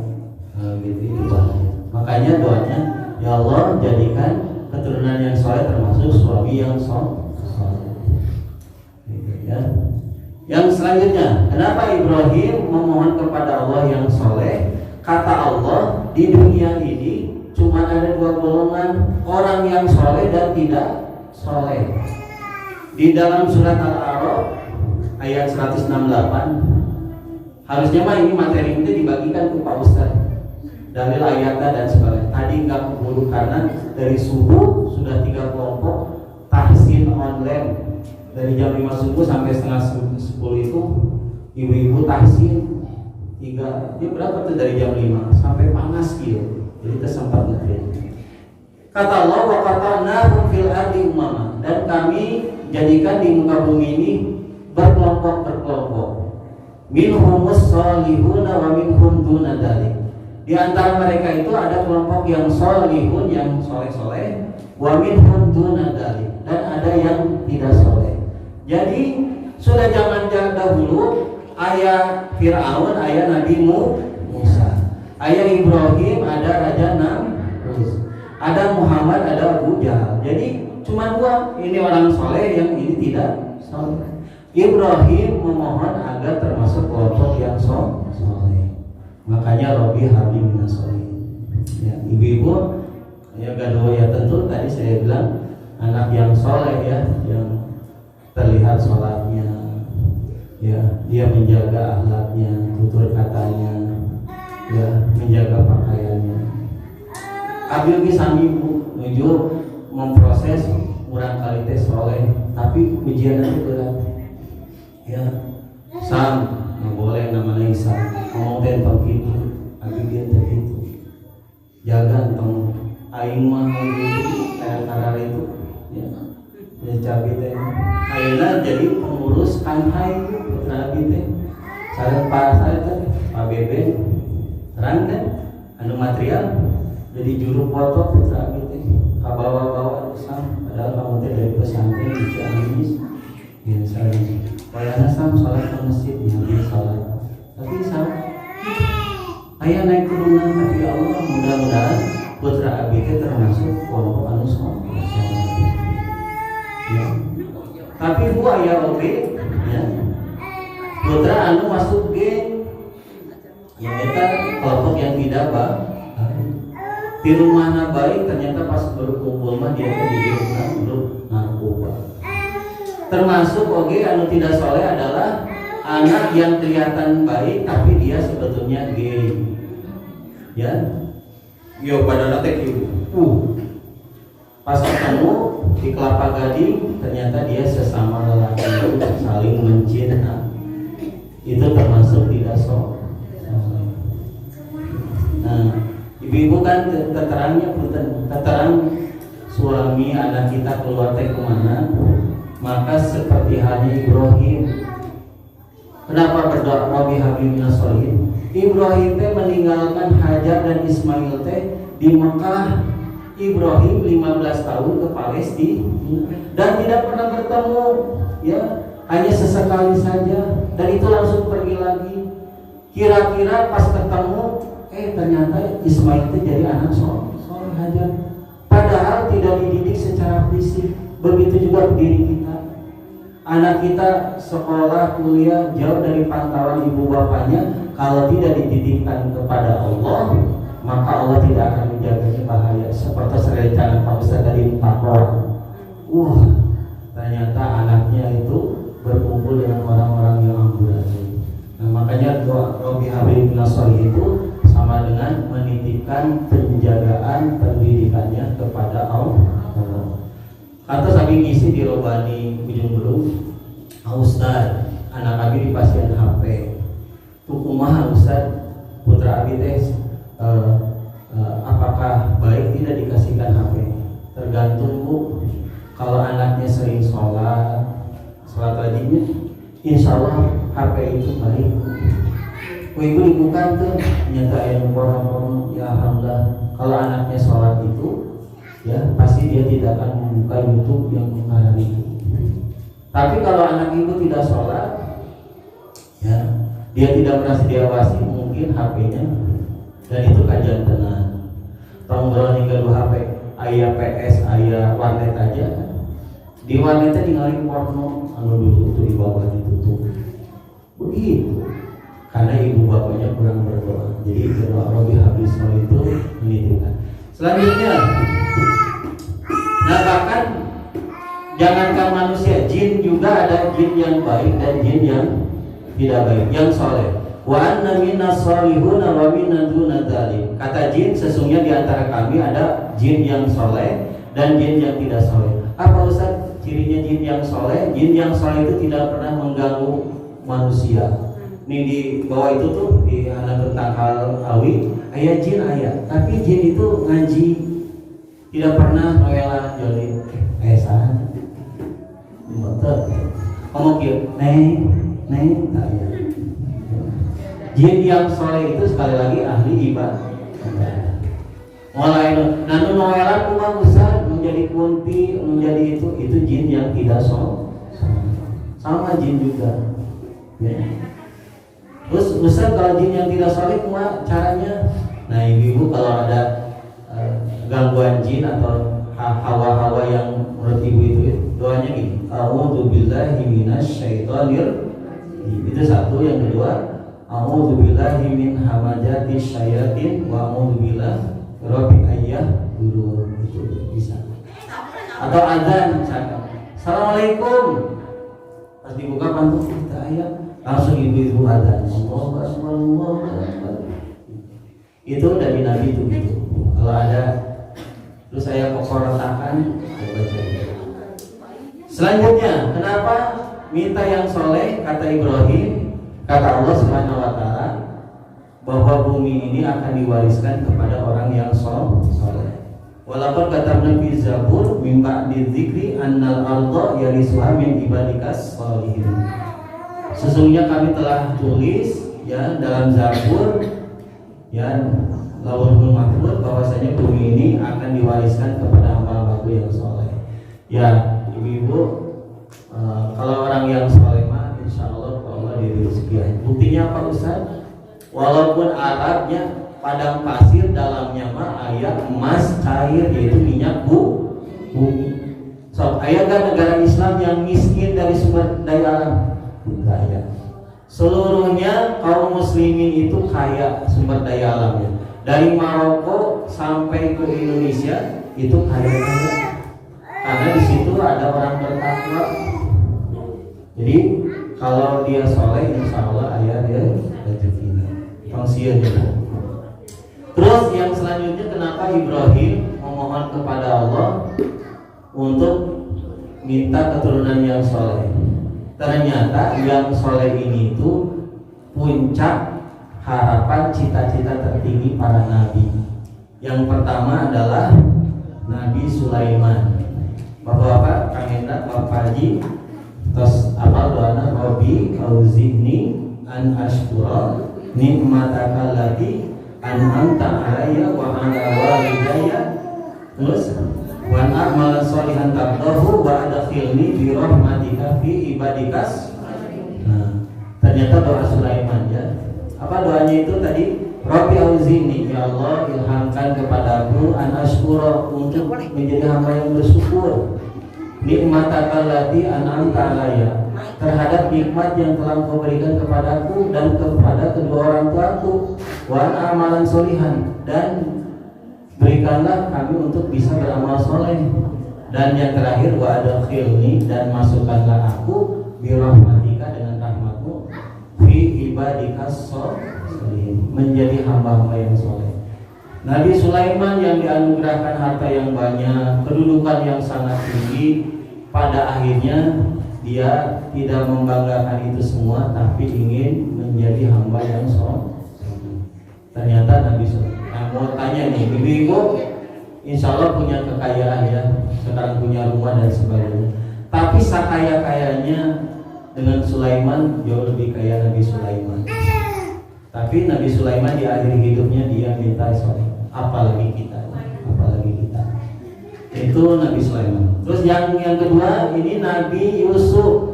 [SPEAKER 1] gitu, itu bahaya. Makanya doanya, ya Allah jadikan keturunan yang saleh termasuk suami yang saleh. Gitu ya. Yang selanjutnya, kenapa Ibrahim memohon kepada Allah yang saleh? Kata Allah, di dunia ini cuma ada 2 golongan, orang yang saleh dan tidak saleh. Di dalam surat Al-A'raf ayat 168, harusnya mah ini materi itu dibagikan ke Pak Ustaz, dalil ayatnya dan sebagainya. Tadi nggak keburu karena dari subuh sudah 3 kelompok tahsin online dari jam 5 subuh sampai setengah 10 itu ibu-ibu tahsin 3, ini berapa tuh dari jam 5 sampai panas gitu. Jadi tersempat ngerti. Kata Allah, wa qatalnahum fil ardi umama, dan kami jadikan di muka bumi ini berkelompok-berkelompok. Minhumus sholihuna wa minhum duna dzalik. Di antara mereka itu ada kelompok yang sholihun, yang soleh-soleh, wa minhum duna dzalik, dan ada yang tidak soleh. Jadi sudah zaman dahulu ayah Fir'aun, ayah Nabi Musa, ayah Ibrahim, ada Raja Namrud, ada Muhammad, ada Abu Jahal. Jadi cuma 2, ini orang soleh, yang ini tidak soleh. Ibrahim memohon agar termasuk kelompok yang soleh. Makanya Rabbi habli minas sholihin. Ya, ibu-ibu ya gaduh ya, tentu tadi saya bilang anak yang soleh ya, yang terlihat sholatnya, ya dia menjaga akhlaknya, tutur katanya, ya menjaga pakaiannya. Abil bisa ibu menuju memproses kurang kali teh soleh, tapi ujiannya berat. Ya, Sam nggak boleh namanya Isa, ngomong teh begitu, abi dia begitu. Jaga tong aing mah gitu, kayak karar itu, ya. Ya cabi teh ayeuna jadi pengurus kanhai putra abi teh sareng Pak saya teh Pak Beben terang kan anu material jadi juru foto putra abi teh kabawa-bawa Sam, padahal kamu teh dari pesantren di Ciamis ya sareng wayahna Sam salat ke masjid ya dia salat tapi Sam aya naik turunan tapi ya Allah mudah-mudahan putra abi teh termasuk kelompok anu saleh ya. Tapi bu aya oge ya. Putra anu masuk geng ya eta kelompok yang tidak baik. Di rumahna baik ternyata pas berkumpul mah dia di grup narkoba. Termasuk oge anu tidak soleh adalah anak yang kelihatan baik tapi dia sebetulnya gay. Ya. Yo pada teh pas ketemu di Kelapa Gading ternyata dia sesama lelaki itu saling mencinta, itu termasuk tidak soleh. Nah ibu-ibu kan terterangnya terterang suami anak kita keluar teh kemana, maka seperti halnya Ibrahim Kenapa berdoa Rabbi habli minas sholihin? Ibrahim teh meninggalkan Hajar dan Ismail teh di Mekah. Ibrahim 15 tahun ke Palestina dan tidak pernah bertemu, ya, hanya sesekali saja, dan itu langsung pergi lagi. Kira-kira pas ketemu, ternyata Ismail itu jadi anak soleh Hajar. Padahal tidak dididik secara fisik. Begitu juga diri kita. Anak kita sekolah, kuliah jauh dari pantauan ibu bapaknya. Kalau tidak dididikkan kepada Allah, maka Allah tidak akan menjaganya bahaya. Seperti serencana Pak Ustaz tadi 4 orang. Ternyata anaknya itu berkumpul dengan orang-orang yang ambulan. Nah, makanya doa Rabbi habli minas sholihin itu sama dengan menitipkan penjagaan pendidikannya kepada Allah. Atau saking ngisi di Robani Ujung Belum, Ustaz, anak abi dipasien HP. Tuh kumaha Ustaz, putra abi teh apakah baik tidak dikasihkan HP? Tergantung Bu. Kalau anaknya sering sholat wajibnya, insya Allah HP itu baik. Ibu dibuka tuh nyata yang porno, ya alhamdulillah. Kalau anaknya sholat itu, ya pasti dia tidak akan membuka YouTube yang mengarang itu. Tapi kalau anak ibu tidak sholat, ya dia tidak merasa diawasi, mungkin HP-nya, dan itu kajian tenang. Tonggolan hingga 2 HP, ayah PS, ayah warnet aja. Di warnetnya tinggalin porno, dulu itu di bawah ditutup. Begitu. Karena ibu bapaknya kurang berdoa. Jadi doa Rabbi habli sholihin itu menitipkan. Selanjutnya, nah bahkan jangankan manusia, jin juga ada jin yang baik dan jin yang tidak baik, yang soleh. Wa anna minnas sholihuna wa minna duna dzalik. Kata jin, sesungguhnya di antara kami ada jin yang soleh dan jin yang tidak soleh. Apa Ustaz cirinya jin yang soleh? Jin yang soleh itu tidak pernah mengganggu manusia. Ini di bawah itu tuh di anak tentang hal awi, ayah jin ayah, tapi jin itu ngaji, tidak pernah noelan joli, salah, betul, ngomong gitu, neng, tak ya. Jin yang soleh itu sekali lagi ahli ibadah. Mulai nanu noelan rumah besar menjadi kunti, menjadi itu jin yang tidak soleh, sama jin juga. Ya. Terus Ustaz kalau jin yang tidak soleh cuma caranya, nah ibu kalau ada gangguan jin atau hawa-hawa yang menurut ibu itu doanya gini, a'udzubillahi minasyaitonir, itu satu. Yang kedua, a'udzubillahi min hamazatis syayatin wa a'udzubillahi rabbi ayyah dulu, itu bisa. Atau azan misalkan, Assalamualaikum, pas dibuka pantu kita ayat, langsung ibu-ibu ada Allahu Akbar. Itu dari Nabi itu gitu. Kalau ada, terus saya kokoratakan, baca. Selanjutnya, kenapa minta yang soleh? Kata Ibrahim, kata Allah Subhanahu Wa Taala, bahwa bumi ini akan diwariskan kepada orang yang soleh. Walaupun kata Nabi Zabur, mimba dzikri annal arda yarisuha min ibadikas sholihin. Sesungguhnya kami telah tulis ya dalam Zabur ya Lauhul Mahfuz bahwasanya bumi ini akan diwariskan kepada hamba-hambaku yang soleh. Ya ibu-ibu, kalau orang yang soleh mah insya Allah diri rezeki. Buktinya apa Ustaz? Walaupun Arabnya padang pasir, dalamnya mah aya emas cair, yaitu minyak bumi. So aya kan negara Islam yang miskin dari sumber daya alam? Kaya. Seluruhnya kaum muslimin itu kaya sumber daya alamnya. Dari Maroko sampai ke Indonesia itu kaya. Karena di situ ada orang bertakwa. Jadi kalau dia soleh, insya Allah ayah dia rezekinya. Tongsian juga. Terus yang selanjutnya, kenapa Ibrahim memohon kepada Allah untuk minta keturunan yang soleh? Ternyata yang soleh ini itu puncak harapan cita-cita tertinggi para nabi. Yang pertama adalah Nabi Sulaiman. Bapak-bapak, Kang Endra, Bapak Haji, terus apa doanya? Robi Auzini an ashkura nikmataka allati an'amta 'alayya wa 'ala walidayya. Terus wa a'mal sholihan tardahu wa adkhilni bi rahmatika fi ibadikas. Nah, ternyata doa Sulaiman ya. Apa doanya itu tadi? Rabbi auzini, ya Allah ilhamkan kepadaku an ashkura, untuk menjadi hamba yang bersyukur, nikmataka allati an'amta 'alayya, terhadap nikmat yang telah Kau berikan kepadaku dan kepada kedua orang tuaku, wa amalan solihan, dan berikanlah kami untuk bisa beramal soleh, dan yang terakhir wa adkhilni, dan masukkanlah aku bi rahmatika, dengan rahmatmu, fi ibadikas sholihin, menjadi hamba-hamba yang soleh. Nabi Sulaiman yang dianugerahkan harta yang banyak, kedudukan yang sangat tinggi, pada akhirnya dia tidak membanggakan itu semua, tapi ingin menjadi hamba yang soleh. Ternyata Nabi Sulaiman, mau tanya nih, ibu-ibu insya Allah punya kekayaan ya, sekarang punya rumah dan sebagainya, tapi sakaya-kayanya dengan Sulaiman jauh lebih kaya Nabi Sulaiman. Tapi Nabi Sulaiman di akhir hidupnya dia minta soleh. Apalagi kita. Itu Nabi Sulaiman. Terus yang kedua ini Nabi Yusuf.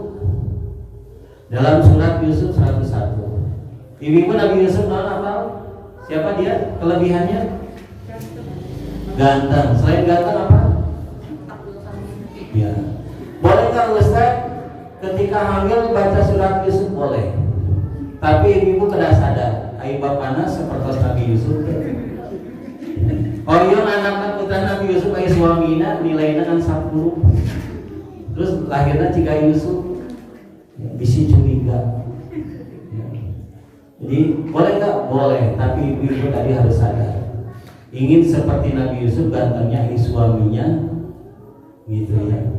[SPEAKER 1] Dalam surat Yusuf 101. Ibu Nabi Yusuf apa? Siapa dia? Kelebihannya? Ganteng. Selain ganteng apa? Ya. Boleh nggak Ustaz ketika hamil baca surat Yusuf? Boleh. Tapi ibu kena sadar, ayo bapana seperti Nabi Yusuf. Oh iya, anak putra Nabi Yusuf ayo suamina nilainya kan 10. Terus lahirnya jika Yusuf bisa curiga. Jadi boleh nggak? Boleh. Tapi ibu tadi harus sadar, ingin seperti Nabi Yusuf gantengnya suaminya, gitu ya.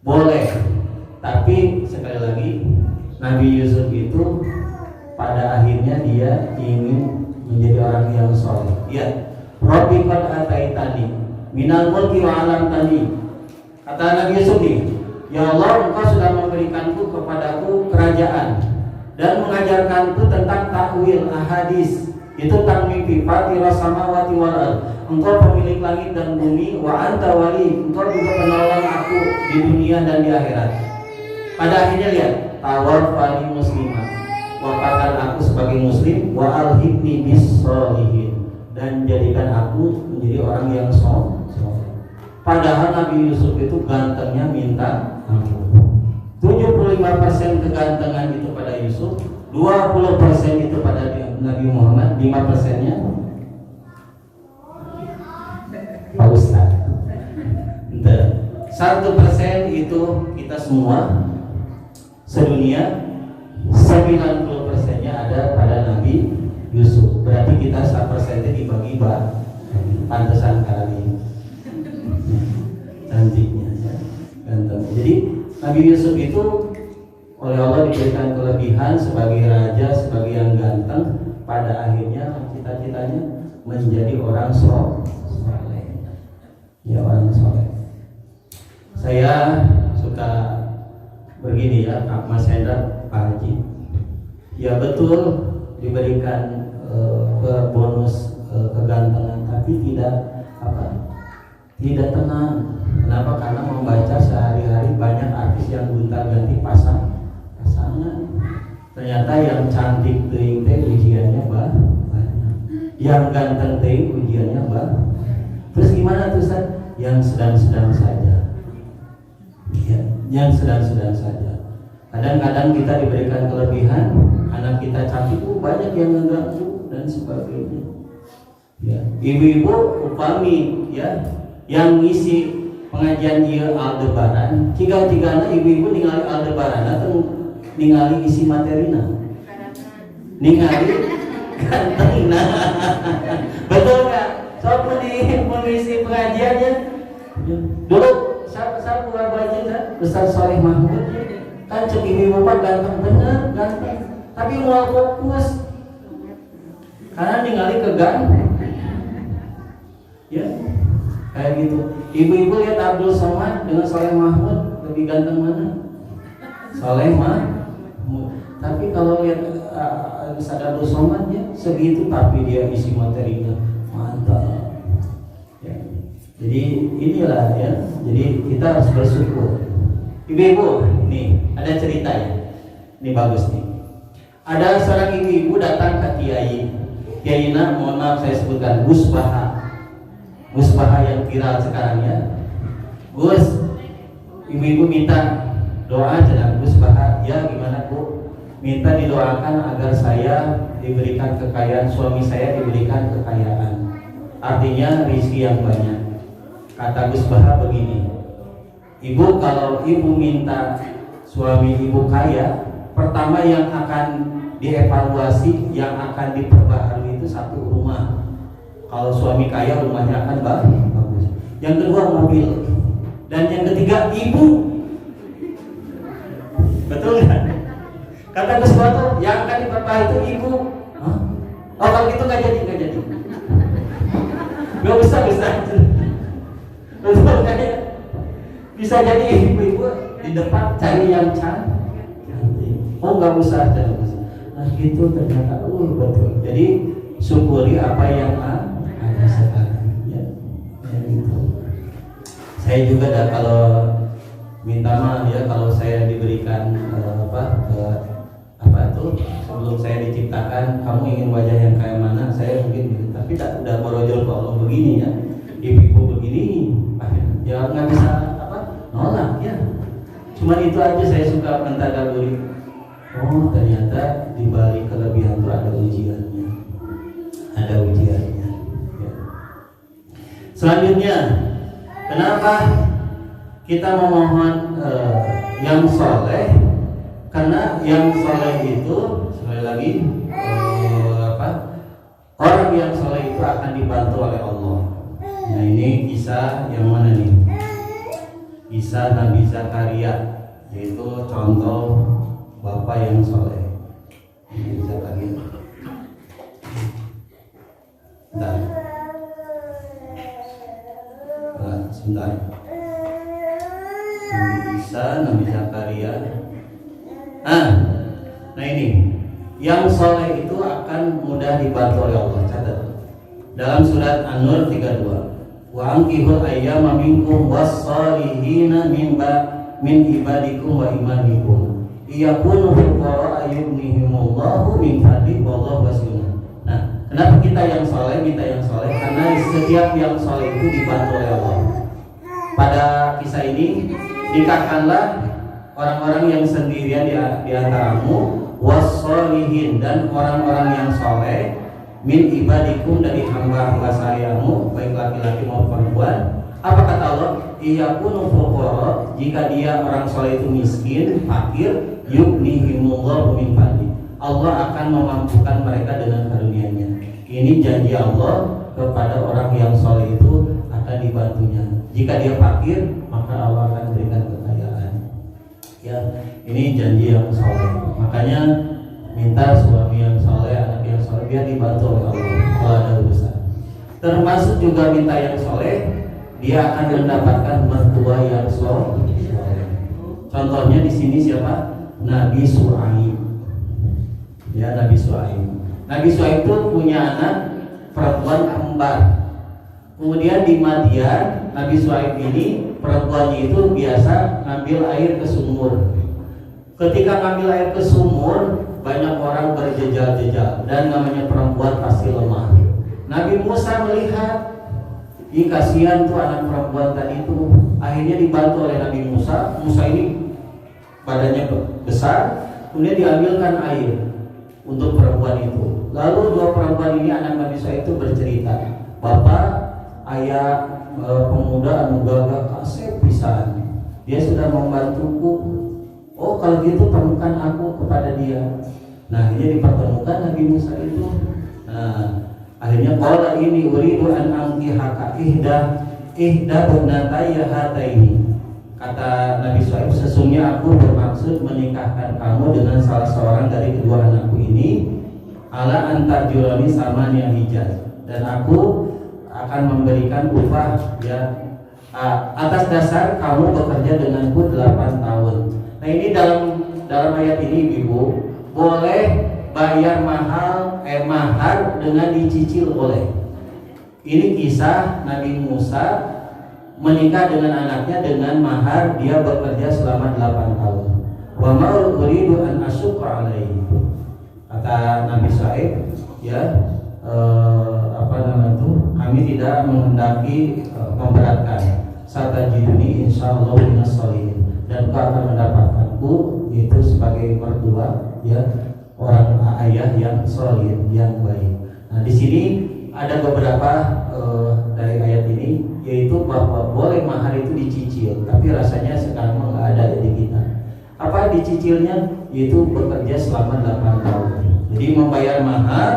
[SPEAKER 1] Boleh. Tapi sekali lagi Nabi Yusuf itu pada akhirnya dia ingin menjadi orang yang soleh. Ya, Rabbi qad ataitani minal mulki wa 'allamtani. Kata Nabi Yusuf nih, ya Allah, Engkau sudah memberikanku kepadaku kerajaan dan mengajarkanku tentang takwil ahadis, itu tentang mimpi, fatiras samawati wal ardh. Engkau pemilik langit dan bumi, wa anta wali, Engkau juga penolong aku di dunia dan di akhirat. Pada akhirnya lihat, tawaffani muslimah, wafatkan aku sebagai muslim, wa alhiqni bis sholihin, dan jadikan aku menjadi orang yang soleh. Padahal Nabi Yusuf itu gantengnya minta ampun. 75% kegantengan itu pada Yusuf, 20% itu pada Nabi Muhammad, 5%-nya Pak Ustaz. 1% itu kita semua sedunia, 90%-nya ada pada Nabi Yusuf. Berarti kita 1%-nya dibagi pantesan kali cantiknya ya, ganteng. Jadi Nabi Yusuf itu oleh Allah diberikan kelebihan sebagai raja, sebagai yang ganteng. Pada akhirnya cita-citanya menjadi orang soleh. Ya, orang soleh. Saya suka begini ya, Mas Hendra, Pak Haji. Ya betul diberikan bonus kegantengan, tapi tidak tenang. Kenapa? Karena membaca sehari-hari banyak artis yang gonta-ganti pasangan. Ternyata yang cantik teuing teh ujiannya banyak. Yang ganteng teuing ujiannya banyak. Terus gimana tuh Ustaz? Yang sedang-sedang saja. Ya, yang sedang-sedang saja. Kadang-kadang kita diberikan kelebihan, anak kita cantik, banyak yang mengganggu dan sebagainya. Ya, ibu-ibu upami ya yang ngisi pengajian ieu Aldebaran, tiga-tigana ibu-ibu ningali Aldebaran atau ningali isi materina, ningali gantengna. Betul nggak? Sok mengisi pengajiannya. Dulu saya buat baca Ustaz Soleh Mahmud kan cek ibu mah ganteng bener, ganteng. Tapi mau fokus karena ningali keganteng. Ya, kayak gitu. Ibu-ibu lihat Abdul Somad dengan Soleh Mahmud, lebih ganteng mana? Soleh Mahmud. Tapi kalau lihat Sadarul Somad ya segitu, tapi dia isi materinya mantap. Ya. Jadi inilah ya. Jadi kita harus bersyukur. Ibu-ibu, nih ada cerita ya. Ini bagus nih. Ada seorang ibu-ibu datang ke Kiai, mohon maaf saya sebutkan Gus Baha yang viral sekarang ya. Gus, ibu-ibu minta doa jangan Gus Baha. Ya gimana Bu? Minta didoakan agar saya diberikan kekayaan, suami saya diberikan kekayaan. Artinya rezeki yang banyak. Kata Gus Baha begini, Ibu kalau ibu minta suami ibu kaya, pertama yang akan dievaluasi, yang akan diperbaharui itu satu rumah. Kalau suami kaya rumahnya akan bagus. Yang kedua mobil. Dan yang ketiga ibu. Betul nggak? Kata Gus Bato, yang akan diperbaharui itu ibu. Hah? Oh kalau gitu nggak jadi. Gak usah. Betul kan ya? Bisa jadi ibu-ibu di depan cari yang cantik. Oh nggak usah. Nah gitu ternyata betul. Jadi syukuri apa yang ada sekarang ya gitu. Saya juga kalau minta maaf ya kalau saya diberikan apa tuh sebelum saya diciptakan kamu ingin wajah yang kayak mana, saya mungkin tapi tak udah borojol Allah begini ya, ibu-ibu begini ya nggak bisa nolak ya. Cuman itu aja saya suka mentadaburi. Oh ternyata di balik kelebihan itu ada ujiannya. Ya. Selanjutnya, kenapa kita memohon yang soleh? Karena yang soleh itu sekali lagi orang yang soleh itu akan dibantu oleh Allah. Nah ini kisah yang mana nih? Kisah Nabi Zakaria, yaitu contoh bapak yang soleh. Nabi Zakaria. Sebentar. Nabi Zakaria. Nah ini yang soleh itu akan mudah dibantu oleh Allah. Catat dalam surat An-Nur 32. Wa ankihul ayyama minkum was-salihina min ibadikum wa imanikum iyakunu fuqara ayyuhnihimullahu min fadli wallahu wasi'un. Nah, kenapa kita yang soleh minta yang soleh? Karena setiap yang soleh itu dibantu oleh Allah. Pada kisah ini nikahkanlah orang-orang yang sendirian di antaramu was-solihin, dan orang-orang yang soleh min ibadikum, dari hamba-hamba sayamu baik laki-laki maupun perempuan. Apa kata Allah? Iyakunu fuqara, jika dia orang soleh itu miskin, fakir, yughnihimullahu min fadli, Allah akan memampukan mereka dengan karunia-Nya. Ini janji Allah kepada orang yang soleh itu akan dibantunya. Jika dia fakir, maka Allah akan berikan kekayaan. Ya, ini janji yang soleh. Makanya minta suami yang soleh, anak yang soleh, biar dibantu oleh Allah kalau ada urusan. Termasuk juga minta yang soleh, dia akan mendapatkan mertua yang soleh. Contohnya di sini siapa? Nabi Shu'aib. Ya, Nabi Shu'aib. Nabi Shu'aib itu punya anak perempuan kembar. Kemudian di Madian, Nabi Shu'aib ini perempuannya itu biasa ngambil air ke sumur. Ketika ngambil air ke sumur, banyak orang berjejal-jejal, dan namanya perempuan pasti lemah. Nabi Musa melihat, ini kasihan tuh anak perempuan tadi itu. Akhirnya dibantu oleh Nabi Musa. Musa ini badannya besar, kemudian diambilkan air untuk perempuan itu. Lalu dua perempuan ini, anak Nabi Musa itu bercerita, Bapak, ayah pemuda anu gagah kasep pisan, dia sudah membantuku. Oh kalau gitu temukan aku kepada dia. Nah ini dipertemukan Nabi Musa itu. Nah akhirnya qala ini uridu an ankihaka ihda bunatayya hataini. Kata Nabi Shu'aib, sesungguhnya aku bermaksud menikahkan kamu dengan salah seorang dari kedua anakku ini, ala antarjurani samania hijaz, dan aku akan memberikan upah ya atas dasar kamu bekerja denganku 8 tahun. Nah ini dalam ayat ini Ibu, boleh bayar mahar dengan dicicil boleh. Ini kisah Nabi Musa menikah dengan anaknya dengan mahar dia bekerja selama 8 tahun. Wa ma uridu an asyqa alaihi. Kata Nabi Shu'aib, ya, kami tidak menghendaki memberatkan. Satajiduni insyaallah minas sholihin, dan kau akan mendapatkanku itu sebagai mertua, ya, orang ayah yang sholih, yang baik. Nah, di sini ada beberapa dari ayat ini, yaitu bahwa boleh mahar itu dicicil, tapi rasanya sekarang nggak ada di kita. Apa dicicilnya? Yaitu bekerja selama 8 tahun. Jadi membayar mahar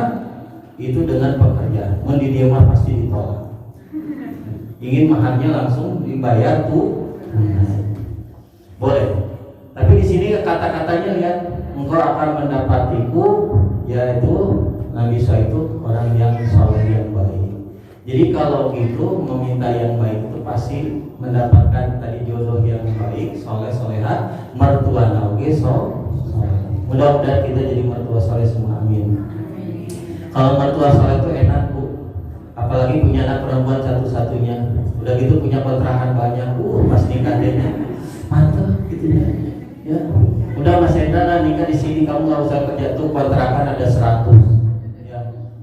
[SPEAKER 1] itu dengan pekerjaan. Mau di dia mah pasti ditolak. Ingin maharnya langsung dibayar tuh, boleh. Tapi di sini kata-katanya lihat, engkau akan mendapatiku, yaitu Nabi Shu'aib itu orang yang soleh, yang baik. Jadi kalau gitu meminta yang baik itu pasti mendapatkan tadi jodoh yang baik, soleh soleha, mertua nauge soleh. Mudah-mudahan kita jadi mertua soleh semua, amin. Kalau mertua soleh itu enak bu, apalagi punya anak perempuan satu-satunya, udah gitu punya kontrakan banyak, pas nikah deh mantap gitu ya. Udah Mas Hendra nikah di sini, kamu nggak usah kerja tuh, kontrakan ada 100. Ya,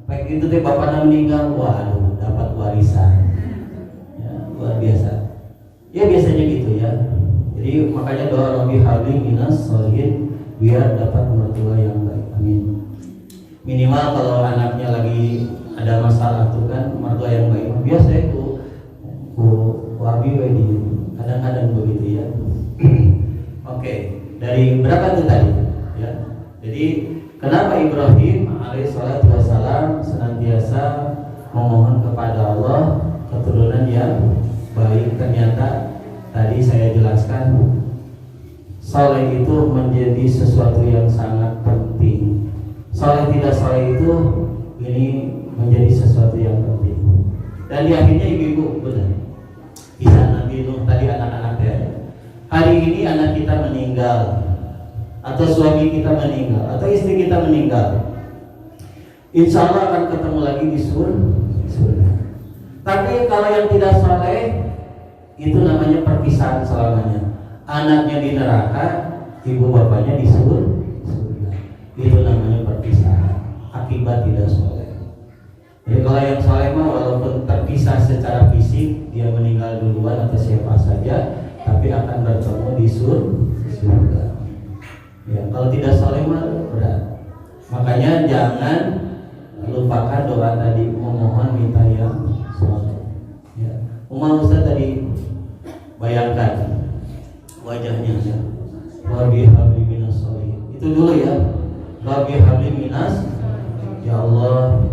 [SPEAKER 1] baik itu teh bapaknya meninggal, waduh dapat warisan, ya, luar biasa. Ya biasanya gitu ya. Jadi makanya doa Rabbi habli minas sholihin, biar dapat mertua yang baik, amin. Minimal kalau anaknya lagi ada masalah tuh kan, mertua yang baik biasa itu wabi wedi, kadang-kadang begitu ya. Oke, dari berapa itu tadi ya? Jadi kenapa Ibrahim alaihissalatu wassalam senantiasa memohon kepada Allah keturunan yang baik? Ternyata tadi saya jelaskan, soleh itu menjadi sesuatu yang sangat penting. Soleh tidak soleh itu ini menjadi sesuatu yang penting. Dan di akhirnya ibu-ibu benar, bisa Nabi Nuh tadi anak-anaknya. Hari ini anak kita meninggal, atau suami kita meninggal, atau istri kita meninggal, insya Allah akan ketemu lagi di surga. Tapi kalau yang tidak soleh, itu namanya perpisahan selamanya. Anaknya di neraka, ibu bapaknya di surga. Itu namanya perpisahan akibat tidak soleh. Jadi kalau yang soleh mah walaupun terpisah secara fisik, dia meninggal duluan atau siapa saja, tapi akan bertemu di surga. Ya, kalau tidak soleh mah berat. Makanya jangan lupakan doa tadi, memohon minta yang soleh. Ya. Ustaz tadi bayangkan wajahnya ya, Rabbi habli minas sholihin. Itu dulu ya, Rabbi habli minas, ya Allah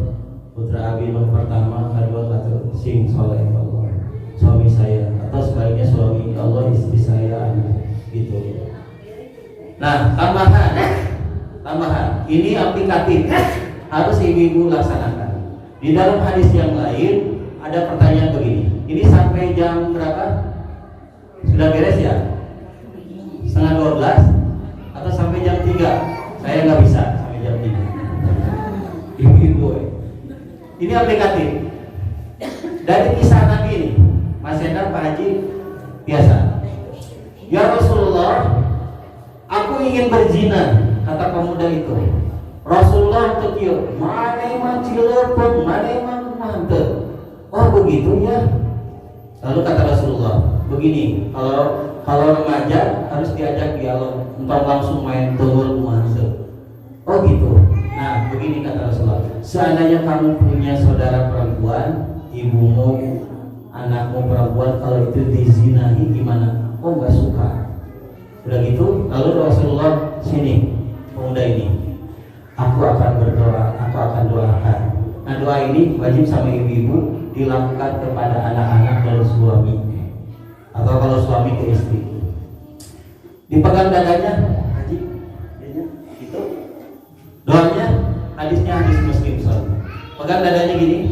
[SPEAKER 1] putra Abi yang pertama, kedua kata sing soleh ya Allah, suami saya, atau sebaliknya suami ya Allah, istri saya, anak gitu. Nah tambahan ini aplikatif, harus ibu-ibu laksanakan. Di dalam hadis yang lain ada pertanyaan begini, ini sampai jam berapa? Sudah beres ya? Setengah 12 atau sampai jam 3? Saya nggak bisa sampai jam 3. Ibu-ibu, ini aplikatif. Dari kisah Nabi ini, Mas Hendra, Pak Haji, biasa. Ya Rasulullah, aku ingin berzina, kata pemuda itu. Rasulullah tekil, mana emang cilepeng, mana emang mantep. Oh begitu ya. Lalu kata Rasulullah, begini, kalau remaja harus diajak dialog, entah langsung main telur mantep. Oh gitu. Nah begini kata Rasulullah, seandainya kamu punya saudara perempuan, ibumu, anakmu perempuan, kalau itu dizinahi gimana? Oh nggak suka. Udah gitu, lalu Rasulullah sini, pemuda ini, aku akan berdoa, aku akan doakan. Nah doa ini wajib sama ibu-ibu dilakukan kepada anak-anak dan suami, atau kalau suami ke istri, dipegang dadanya, Haji, gitu. Doanya, hadisnya hadis Muslim, pegang dadanya gini,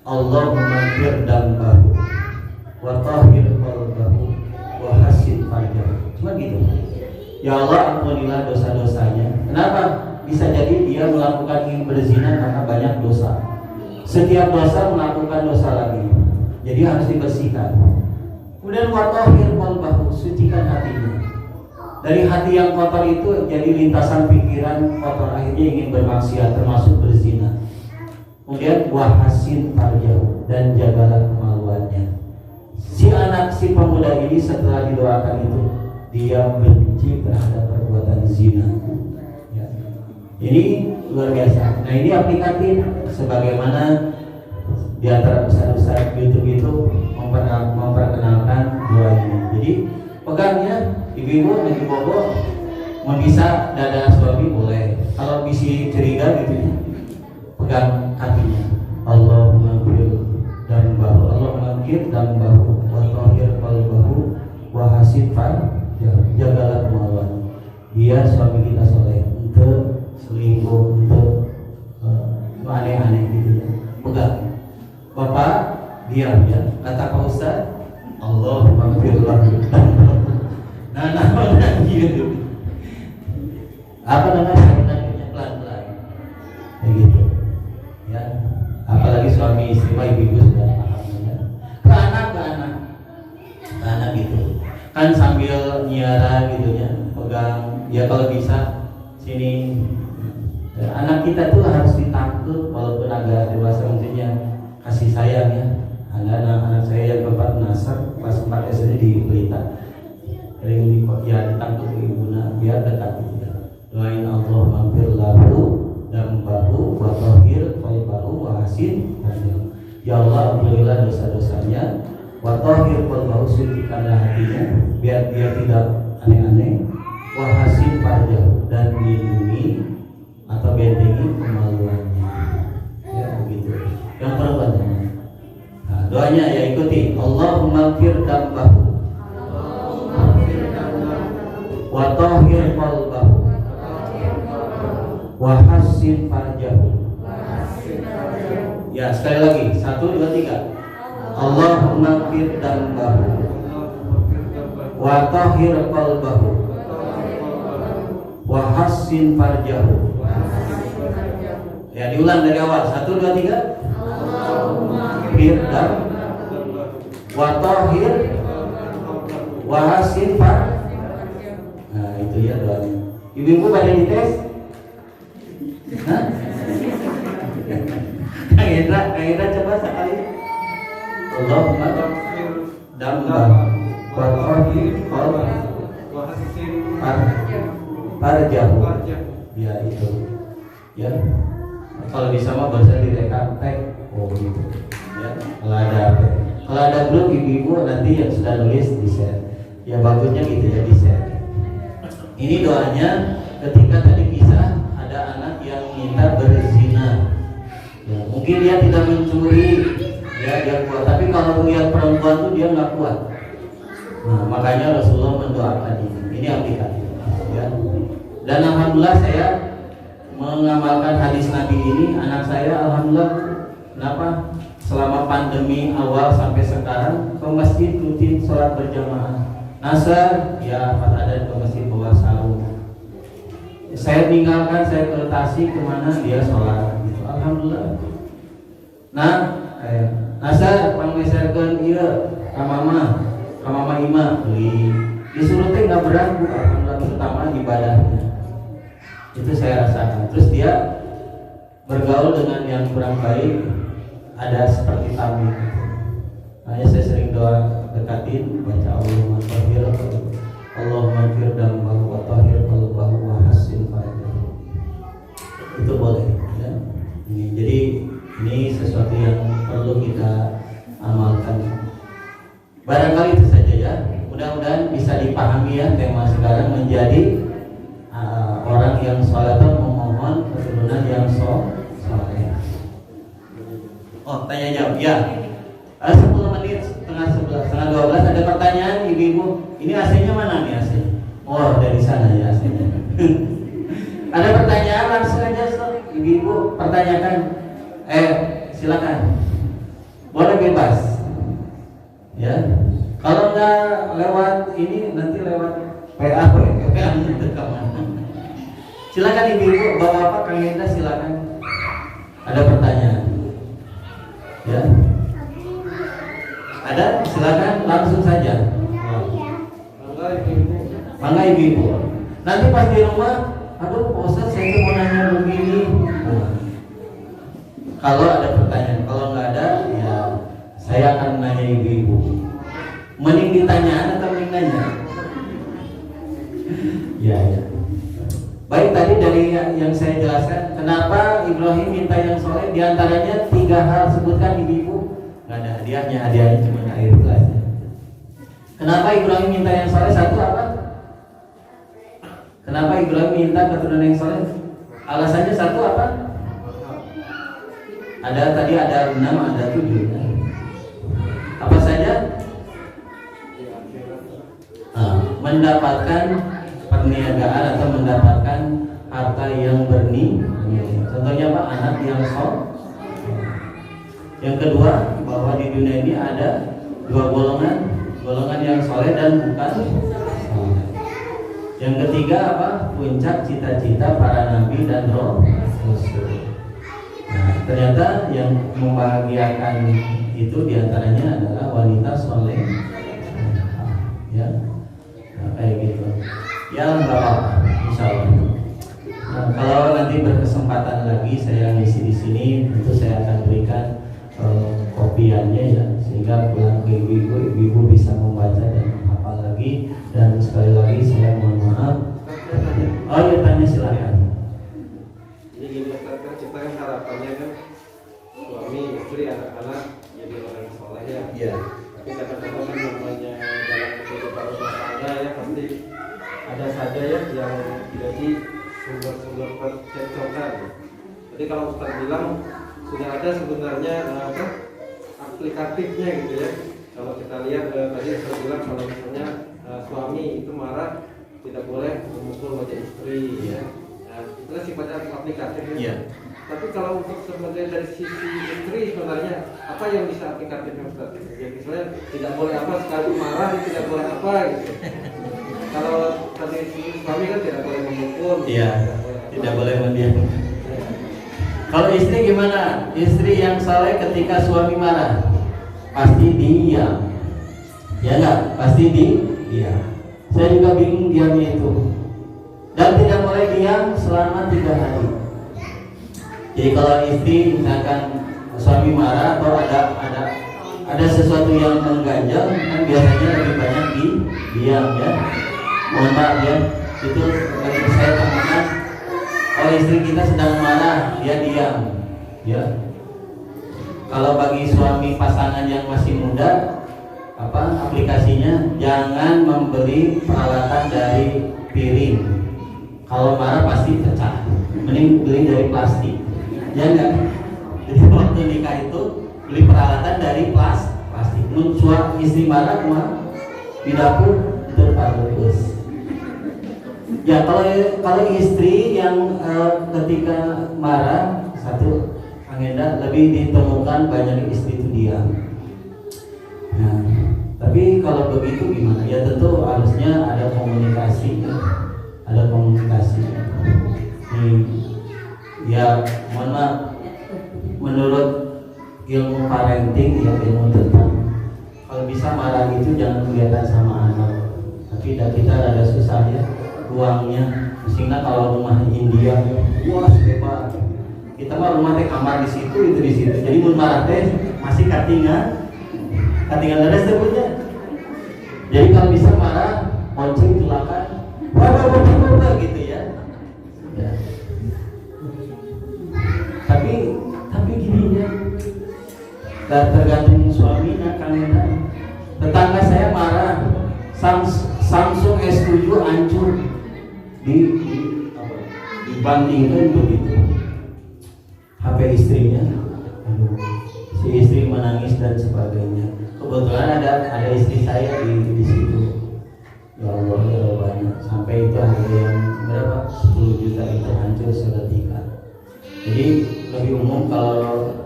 [SPEAKER 1] Allahumma fir dambahu wa tahhir qalbahu wa hasin farjahu. Cuma gitu. Ya Allah, ampunilah dosa-dosanya, Kenapa? Bisa jadi dia melakukan ingin berzina karena banyak dosa. Setiap dosa melakukan dosa lagi. Jadi harus dibersihkan. Kemudian watahhir qalbahu, sucikan hatinya. Dari hati yang kotor itu jadi lintasan pikiran kotor, akhirnya ingin bermaksiat termasuk berzina. Kemudian wahasin farjahu, dan jagalah kemaluannya. Si pemuda ini setelah didoakan itu, dia benci terhadap perbuatan zina. Ya. Ini luar biasa. Nah, ini aplikatif sebagaimana di antara besar-besar YouTube itu memperkenalkan doa ini. Jadi pegangnya, ibu-ibu lagi bobo, mau bisa dada suami boleh. Kalau bisi curiga gitu ya, pegang hatinya. Allahumma fir dan bahu, Allahumma fir dan bahu, wa tahhir qalbahu, wa hasin farjahu, jagalah kemaluan. Biar suami kita soleh, untuk selingkuh, untuk aneh-aneh gitu ya. Pegang. Bapak diam ya, kata Pak Ustaz, Allahumma fir lahu. Nah, gitu. Apa namanya? Pelan-pelan. Kayak gitu. Ya. Apalagi suami istri, ibu sudah paham ya. Ke anak gitu. Kan sambil nyiara gitu ya, pegang ya kalau bisa sini. Ya, anak kita tuh harus ditangkap walaupun agak dewasa, maksudnya kasih sayang ya. Ada anak saya yang keempat Nasr kelas 4 SD di Pelita. Sering ditangkap ibunya biar dekat gitu. Doain Allah maghfir lahu dan bahu wa tahhir qalbahu wa hasin farjahu. Ya Allah, ampunilah dosa-dosanya, wa tahhir qalbahu, sucikanlah hatinya biar dia tidak aneh-aneh, wa hasin farjahu, dan lindungi atau bentengi kemaluannya. Ya begitu. Yang perempuan. Nah, doanya ya ikuti. Allahumma ighfir dambahu wa tahhir qalbahu wa hassin farjahu. Ya, sekali lagi. 1, 2, 3. Allahumma ighfir dambahu wa tahhir qalbahu wa hassin farjahu. Ya, diulang dari awal. 1, 2, 3. Allahumma ighfir dambahu wa tahhir wa hassin farjahu. Nah, itu ya doanya. Ibu-ibu pada dites? Hah? Kang Indra coba sekali. Allahumma ighfir dambahu wa tahhir qalbahu wa hassin farjahu. Ya itu. Ya. Kalau bisa mah bahasa direkam tag. Oh gitu. Ya. Kalau ada grup ibu-ibu nanti yang sudah nulis di-share. Ya bagusnya gitu ya, di-share. Ini doanya ketika tadi kisah ada anak yang minta berzina. Ya, mungkin dia tidak mencuri, ya dia kuat. Tapi kalau melihat perempuan tuh dia nggak kuat. Nah, makanya Rasulullah mendoakan ini. Ini aplikatif. Ya. Dan alhamdulillah saya mengamalkan hadis Nabi ini. Anak saya alhamdulillah, kenapa? Selama pandemi awal sampai sekarang ke masjid rutin sholat berjamaah. Nasr, ya pas ada ke masjid bawa sarung. Saya tinggalkan, saya ke Tasik kemana dia sholat. Gitu. Alhamdulillah. Nah, Nasr panggeserkeun ieu ka mama Ima beli. Disuruh teh nggak berat bu, alhamdulillah, terutama ibadahnya. Itu saya rasakan. Terus dia bergaul dengan yang kurang baik, ada seperti kami. Makanya saya sering doa dekatin, baca Allahumma ighfir dambahu wa tahhir qalbahu wa hassin farjahu. Itu boleh ya. Jadi ini sesuatu yang perlu kita amalkan. Barangkali itu saja ya. Mudah-mudahan bisa dipahami ya tema sekarang, menjadi orang yang sholat atau memohon keturunan yang soleh. Oh, tanya jawab ya. 10 menit, setengah 12 ada pertanyaan ibu-ibu. Ini AC-nya mana nih AC-nya? Oh, dari sana ya AC-nya. Ada pertanyaan langsung aja ibu-ibu pertanyakan. Silakan. Boleh bebas. Ya. Kalau enggak lewat ini nanti lewat PA itu kemana? Silakan ibu-ibu, bapak-bapak, Kang Hendra silakan. Ada pertanyaan? Ya. Ada? Silakan langsung saja. Mangga ibu-ibu. Nanti pas di rumah, aduh Pak Ustadz saya mau nanya begini. Kalau ada pertanyaan, kalau nggak ada, ya saya akan nanya ibu-ibu. Mending ditanyaan atau mending nanya? Ya. Baik, tadi dari yang saya jelaskan, kenapa Ibrahim minta yang soleh? Di antaranya 3 hal, sebutkan ibu-ibu. Nggak ada hadiahnya cuma air gelasnya. Kenapa Ibrahim minta yang soleh? Satu apa? Kenapa Ibrahim minta keturunan yang soleh? Alasannya satu apa? Tadi ada 6, ada 7. Apa saja? Mendapatkan perniagaan atau mendapatkan harta yang bernilai. Contohnya apa? Anak yang soleh. Yang kedua, bahwa di dunia ini ada 2 golongan yang soleh dan bukan soleh. Yang ketiga apa? Puncak cita-cita para nabi dan rasul. Nah, ternyata yang membahagiakan itu diantaranya adalah wanita soleh. Ya, nah, kayak gitu. Ya nggak apa-apa, insya Allah. Nah, kalau nanti berkesempatan lagi saya ngisi di sini, tentu saya akan berikan kopiannya ya, sehingga pulang ke ibu-ibu bisa membaca dan menghafal lagi. Dan sekali lagi saya mohon maaf. Oh ya, tanya silakan.
[SPEAKER 2] Jadi gini Ustaz, kan kita kan harapannya kan suami, istri, anak-anak jadi orang soleh ya.
[SPEAKER 1] Iya.
[SPEAKER 2] Tapi kadang-kadang kan namanya dalam kehidupan rumah tangga ya pasti ada saja ya yang jadi sumber-sumber percekcokan. Jadi kalau Ustaz bilang sudah ada sebenarnya aplikatifnya gitu ya. Kalau kita lihat tadi Ustaz bilang kalau misalnya suami itu marah tidak boleh memukul wajah istri ya. Nah, itu kan sifatnya aplikatif ya.
[SPEAKER 1] Iya.
[SPEAKER 2] Tapi kalau untuk sebagai dari sisi istri sebenarnya apa yang bisa aplikatifnya Ustaz? Ya misalnya tidak boleh apa sekali marah, tidak boleh apa gitu. Kalau tadi suami kan tidak boleh memukul.
[SPEAKER 1] Iya. Tidak boleh mendiam. Kalau istri gimana? Istri yang saleh ketika suami marah pasti diam. Ya enggak? Pasti diam. Saya juga bingung diamnya itu. Dan tidak boleh diam selama 3 hari. Jadi kalau istri misalkan suami marah atau ada sesuatu yang mengganjal, kan biasanya lebih banyak diam ya. Mohon maaf ya. Itu bagi saya teman-teman. Kalau istri kita sedang marah, dia diam ya. Kalau bagi suami pasangan yang masih muda, aplikasinya jangan membeli peralatan dari piring. Kalau marah pasti pecah. Mending beli dari plastik. Ya enggak? Jadi waktu nikah itu beli peralatan dari plastik. Suami istri marah di dapur itu bagus. Ya kalau istri yang ketika marah, satu Angenda lebih ditemukan banyak istri itu diam. Nah, tapi kalau begitu gimana? Ya tentu harusnya ada komunikasi, ada komunikasi. Ya mohon maaf, menurut ilmu parenting ya, ilmu tentang kalau bisa marah itu jangan kelihatan sama anak. Tapi kita rada susah ya ruangnya. Sehingga kalau rumah India, wah hebat. Kita mah rumah teh kamar di situ, itu di situ. Jadi mun marah teh masih katingan ada sebutnya. Jadi kalau bisa marah, moncing silakan. Wah gitu ya. Ya. Tapi gini ya, tergantung suaminya Kang Hendra. Tetangga saya marah, Samsung S7 hancur dibandingkan begitu. HP istrinya, si istri menangis dan sebagainya. Kebetulan ada istri saya di situ. Ya Allah, ya banyak. Sampai itu harga yang berapa? 10 juta itu hancur seketika. Jadi lebih umum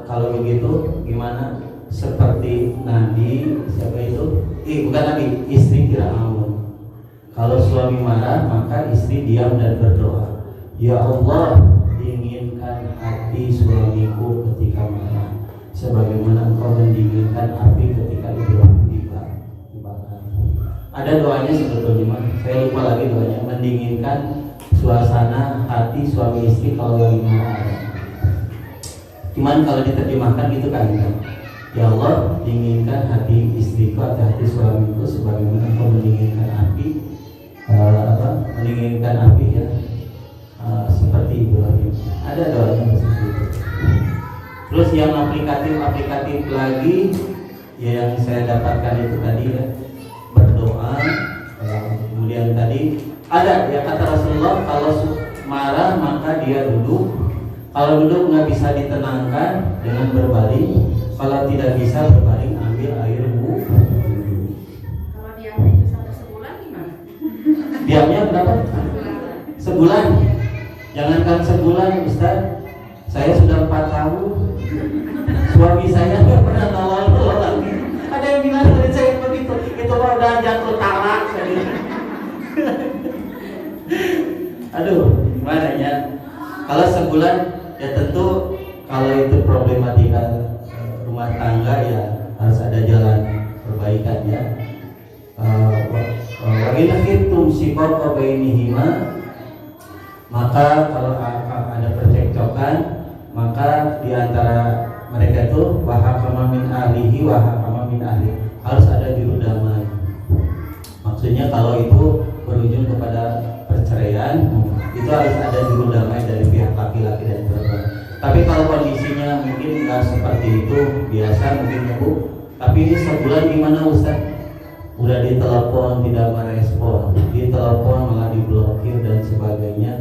[SPEAKER 1] kalau begitu gimana? Seperti Nabi siapa itu? Bukan Nabi, istri Firaun. Kalau suami marah maka istri diam dan berdoa. Ya Allah, dinginkan hati suamiku ketika marah, sebagaimana Engkau mendinginkan api ketika Ibrahim dibakar. Ada doanya sebetulnya, saya lupa lagi doanya. Mendinginkan suasana hati suami istri kalau lagi marah. Cuman kalau diterjemahkan gitu kan, ya Allah, dinginkan hati istriku atau hati suamiku sebagaimana Engkau mendinginkan api, mendinginkan api ya. Seperti Ibrahim. Ada doanya seperti itu. Terus yang aplikatif lagi yang saya dapatkan itu tadi ya, berdoa. Kemudian tadi ada ya kata Rasulullah, kalau marah maka dia duduk. Kalau duduk nggak bisa ditenangkan dengan berbaring. Kalau tidak bisa berbaring, ambil air wudhu.
[SPEAKER 3] Kalau diamnya itu sampai sebulan gimana?
[SPEAKER 1] Diamnya berapa? Sebulan. Jangankan sebulan, Ustaz, saya sudah 4 tahun. Suami saya nggak pernah nolong lagi. Ada yang bilang dari saya begitu, itu mah udah jatuh talak. Aduh, gimana ya? Kalau sebulan, ya tentu kalau itu problematika rumah tangga ya harus ada jalan perbaikan ya. Wa in khiftum shiqaqa bainihima, maka kalau ada percekcokan, maka diantara mereka itu wahakama min ahlihi wahakama min ahli, harus ada juru damai. Maksudnya kalau itu berujung kepada perceraian, itu harus ada juru damai dari pihak laki-laki dan perempuan. Tapi kalau kondisinya mungkin nggak seperti itu, biasa mungkin ya Bu, tapi ini sebulan gimana Ustaz? Udah ditelepon tidak merespon, ditelepon malah diblokir dan sebagainya.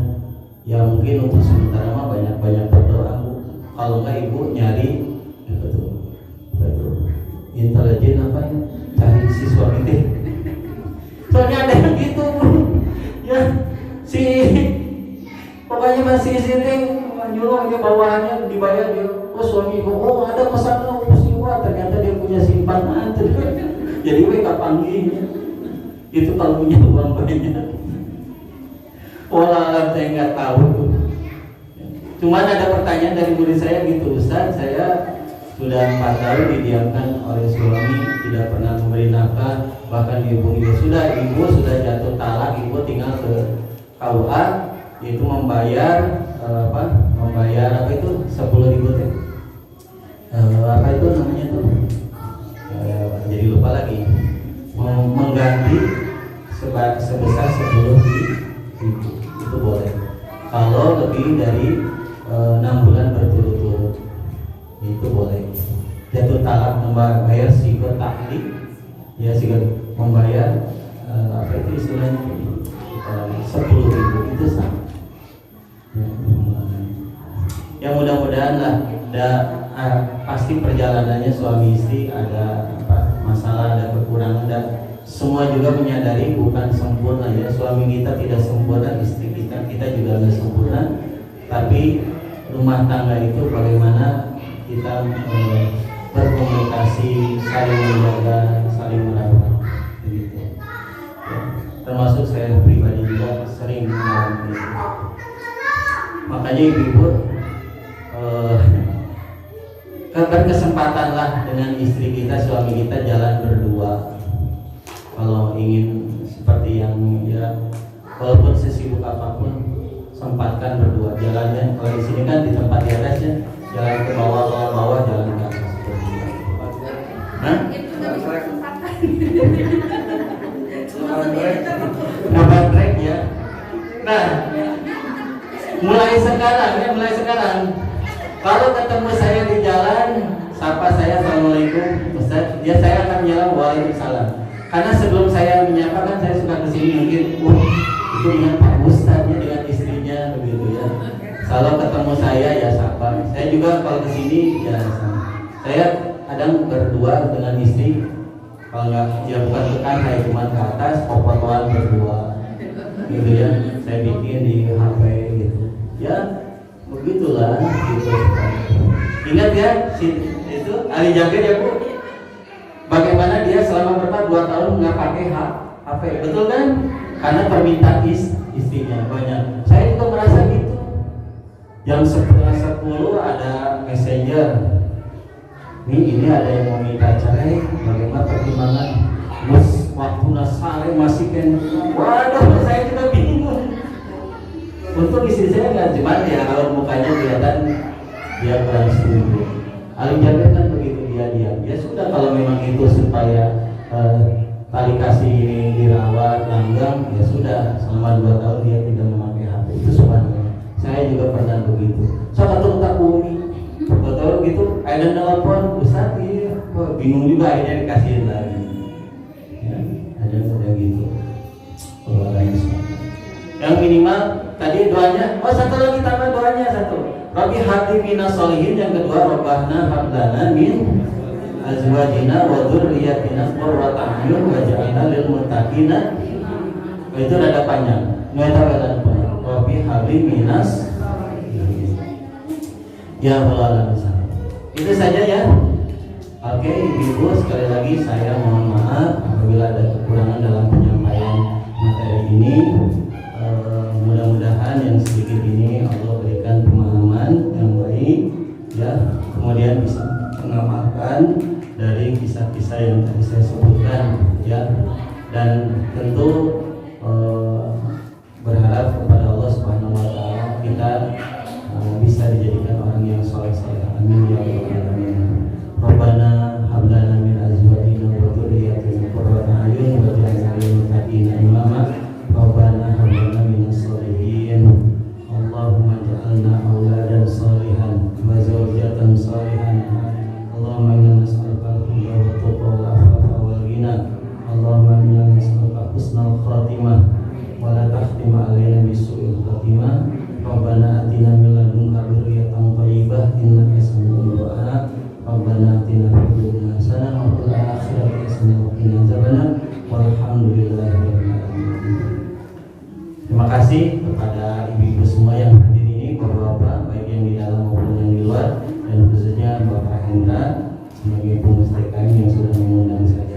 [SPEAKER 1] Ya mungkin untuk sementara mah banyak berdoa Bu. Kalau enggak Ibu nyari betul intelijen apa ya, cari si suami teh. Soalnya ada yang gitu Bu. Ya si pokoknya masih si teh nyuruh aja bawahannya dibayar dia. Oh suami Ibu, oh ada pesanan musiwa, ternyata dia punya simpanan. Jadi mereka panggilnya itu kalau punya uang banyak. Pola saya nggak tahu tuh. Cuman ada pertanyaan dari murid saya gitu, Ustaz, saya sudah 4 tahun didiamkan oleh suami, tidak pernah memberi nafkah, bahkan ibu sudah jatuh talak, ibu tinggal ke KUA, yaitu membayar apa itu 10.000 teh. Apa itu namanya tuh? Jadi lupa lagi. Mengganti sebesar 10.000. Itu boleh. Kalau lebih dari 6 bulan berturut-turut, itu boleh. Jatuh talak membayar sigo taklik, ya sigo membayar apa itu istilahnya 10.000 itu sama. Ya mudah-mudahan lah. Pasti perjalanannya suami istri ada masalah, ada kekurangan, dan semua juga menyadari bukan sempurna ya. Suami kita tidak sempurna, istri kita juga tidak sempurna. Tapi rumah tangga itu bagaimana kita berkomunikasi, saling menjaga, saling merawat, begitu. Ya, termasuk saya pribadi juga sering mengalami itu. Makanya ibu-ibu berkesempatanlah dengan istri kita, suami kita jalan berdua. Kalau ingin seperti yang ya, walaupun sesibuk apapun, sempatkan berdua jalannya. Kalau di sini kan di tempat di atasnya, jalan ke bawah, jalan ke atas. Hah? Nambah trek ya. Nah, mulai sekarang. Kalau ketemu saya di jalan, sapa saya assalamualaikum Ustaz, ya saya akan menjawab waalaikumsalam. Karena sebelum saya menyapa kan saya suka kesini mungkin, itu dengan Pak Ustaznya dengan istrinya begitu ya. Kalau ketemu saya ya sapa. Saya juga kalau kesini ya sama. Saya kadang berdua dengan istri. Kalau nggak ya bukan tekan, saya cuma ke atas, foto-fotoan berdua, gitu ya. Saya bikin di HP gitu. Ya begitulah gitu. Ingat ya itu Ali Jabir ya Bu, bagaimana dia selama 2 tahun nggak pakai HP, betul kan? Karena permintaan istrinya banyak. Saya juga merasa gitu. Jam 11.10 ada messenger. Ini ada yang mau minta cerai, bagaimana pertimbangan? Mus waktu nasare masih kan, waduh saya juga bingung. Untuk istri saya nggak cuman ya kalau mukanya kelihatan dia kurang setuju. Ali Jabir kan begitu dia diam. Ya sudah kalau memang itu supaya tali kasih ini dirawat langgeng, ya sudah selama 2 tahun dia tidak memakai HP itu subhanallah. Saya juga pernah begitu. Saya kata tak umi. Tahu gitu, ada telepon, Ustaz iya, bingung juga akhirnya dikasihin lagi. Ya, ada gitu. Yang minimal tadi doanya, satu lagi tambah doanya satu. Rabbi habli minas sholihin, yang kedua Rabbana hab lana min azwajina wa dzurriyyatina qurrata a'yun waj'alna lil muttaqina. Itu rada panjang. Ngata panjang. Rabbi habli minas ya Allah. Itu saja ya. Oke, ibu sekali lagi saya mohon maaf apabila ada kekurangan dalam penyampaian materi ini. Mudah-mudahan yang sedikit ini Allah berikan pemahaman yang baik ya, kemudian bisa mengamalkan dari kisah-kisah yang tadi saya sebutkan ya, dan tentu berharap kepada Allah Subhanahu wa taala kita bisa dijadikan orang yang saleh-saleh. Amin ya rabbal alamin. Rabbana hab lana min azwajina wa dzurriyyatina qurrata a'yun waj'alna lil muttaqina imama. Rabbana hab lana minas sholihin. Allahumma ij'alna auladan sholihan wa zawjatan sholihan. Allahumma inna nas'aluka al-huda wa tuqa wal afafa wal ghina. Allahumma inna nas'aluka husnal khatimah wa la tahtima alaina bisu'il khatimah. Rabbana atina min ladunka dzurriyyatan thayyibah innaka samiul du'a. Rabbana atina fid dunya hasanah wa fil akhirati hasanah wa qina adzabannar. Walhamdulillahirabbil alamin. Terima kasih kepada ibu-ibu semua yang hadir ini, bapak-bapak baik yang di dalam maupun yang di luar, dan khususnya Bapak Hendra sebagai pengurus TKM yang sudah mengundang saya.